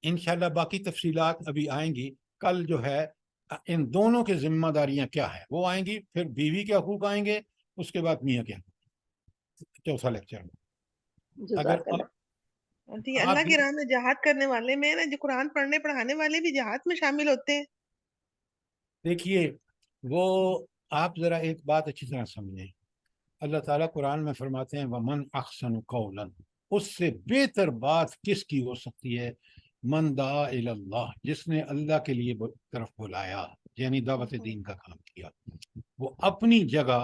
انشاءاللہ باقی تفصیلات ابھی آئیں گی. کل جو ہے ان دونوں کے ذمہ داریاں کیا ہیں وہ آئیں گی، پھر بیوی کے حقوق آئیں گے، اس کے بعد میاں کے حقوق، چوتھا لیکچر میں. اگر جی اللہ کی راہ میں جہاد کرنے والے میں نا جو قرآن پڑھنے پڑھانے والے بھی جہاد میں شامل ہوتے ہیں. دیکھیے وہ آپ ذرا ایک بات اچھی طرح سمجھیں. اللہ تعالیٰ قرآن میں فرماتے ہیں وَمَنْ أَحْسَنُ قَوْلًا، اس سے بہتر بات کس کی ہو سکتی ہے؟ من دعا الی اللہ، جس نے اللہ کے لیے طرف بلایا، یعنی دعوت دین کا کام کیا. وہ اپنی جگہ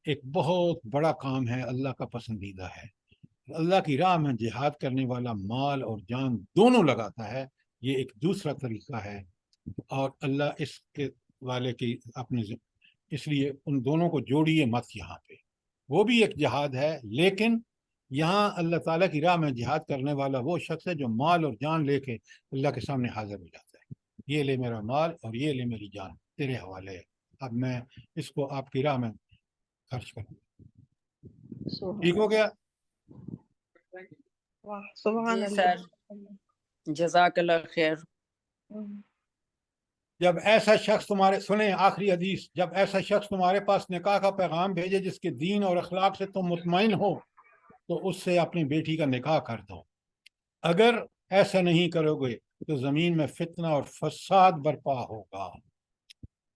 ایک بہت بڑا کام ہے، اللہ کا پسندیدہ ہے. اللہ کی راہ میں جہاد کرنے والا مال اور جان دونوں لگاتا ہے. یہ ایک دوسرا طریقہ ہے، اور اللہ اس کے والے کی اپنے اس لیے ان دونوں کو جوڑیے مت یہاں پہ. وہ بھی ایک جہاد ہے، لیکن یہاں اللہ تعالیٰ کی راہ میں جہاد کرنے والا وہ شخص ہے جو مال اور جان لے کے اللہ کے سامنے حاضر ہو جاتا ہے. یہ لے میرا مال اور یہ لے میری جان، تیرے حوالے ہے، اب میں اس کو آپ کی راہ میں خرچ کروں. ٹھیک ہو گیا؟ سبحان جی اللہ. سر جزاک اللہ خیر. جب ایسا شخص تمہارے، سنیں آخری حدیث، جب ایسا شخص تمہارے پاس نکاح کا پیغام بھیجے جس کے دین اور اخلاق سے تم مطمئن ہو تو اس سے اپنی بیٹی کا نکاح کر دو. اگر ایسا نہیں کرو گے تو زمین میں فتنہ اور فساد برپا ہوگا.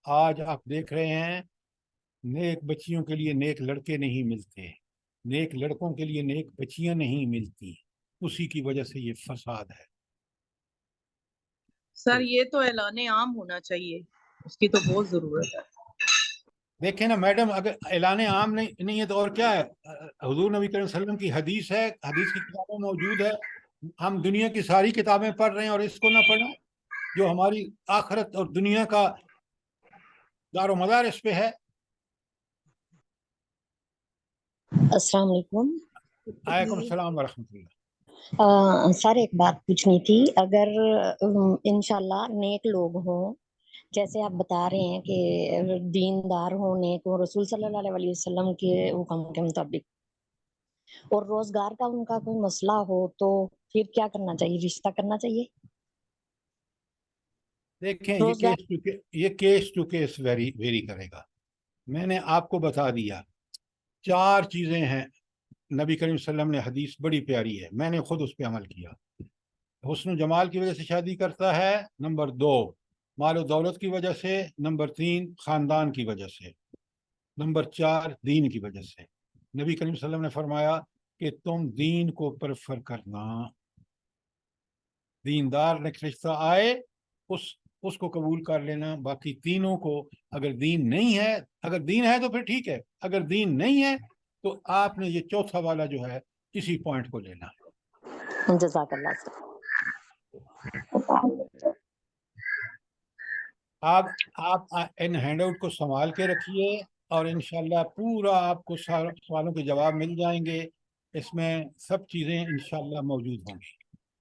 آج آپ دیکھ رہے ہیں نیک بچیوں کے لیے نیک لڑکے نہیں ملتے، نیک لڑکوں کے لیے نیک بچیاں نہیں ملتی. اسی کی وجہ سے یہ فساد ہے. سر یہ تو اعلان عام ہونا چاہیے، اس کی تو بہت ضرورت ہے. دیکھیں نا میڈم، اگر اعلان عام نہیں ہے تو اور کیا ہے؟ حضور نبی کریم صلی اللہ علیہ وسلم کی حدیث ہے، حدیث کی کتابیں موجود ہے. ہم دنیا کی ساری کتابیں پڑھ رہے ہیں اور اس کو نہ پڑھیں جو ہماری آخرت اور دنیا کا دار و مدار اس پہ ہے. السلام علیکم. وعلیکم السلام ورحمۃ اللہ. سر ایک بات پوچھنی تھی، اگر انشاءاللہ نیک لوگ ہوں جیسے آپ بتا رہے ہیں کہ دیندار ہونے کو رسول صلی اللہ علیہ وسلم کے حکم کے مطابق، اور روزگار کا ان کا کوئی مسئلہ ہو تو پھر کیا کرنا چاہیے؟ رشتہ کرنا چاہیے؟ دیکھیں روزگار یہ کیس ٹو کیس ویری کرے گا. میں نے آپ کو بتا دیا 4 چیزیں ہیں. نبی کریم صلی اللہ علیہ وسلم نے حدیث بڑی پیاری ہے، میں نے خود اس پہ عمل کیا. حسن و جمال کی وجہ سے شادی کرتا ہے، نمبر 2 مال و دولت کی وجہ سے، نمبر 3 خاندان کی وجہ سے، نمبر 4 دین کی وجہ سے. نبی کریم صلی اللہ علیہ وسلم نے فرمایا کہ تم دین کو پریفر کرنا، دیندار رشتہ آئے اس کو قبول کر لینا. باقی تینوں کو اگر دین نہیں ہے، اگر دین ہے تو پھر ٹھیک ہے، اگر دین نہیں ہے تو آپ نے یہ چوتھا والا جو ہے اسی پوائنٹ کو لینا. جزاک اللہ. آپ ان ہینڈ آؤٹ کو سنبھال کے رکھیے اور انشاءاللہ پورا آپ کو سوالوں کے جواب مل جائیں گے. اس میں سب چیزیں انشاءاللہ موجود ہوں گی.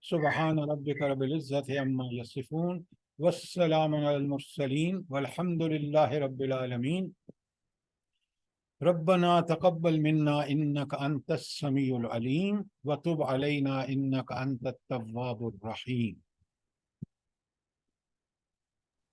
سبحان ربک رب العزت عما یصفون والسلام علی المرسلین والحمد للہ رب العالمین. ربنا تقبل منا انك انت السميع العليم وتب علينا انك انت التواب الرحيم.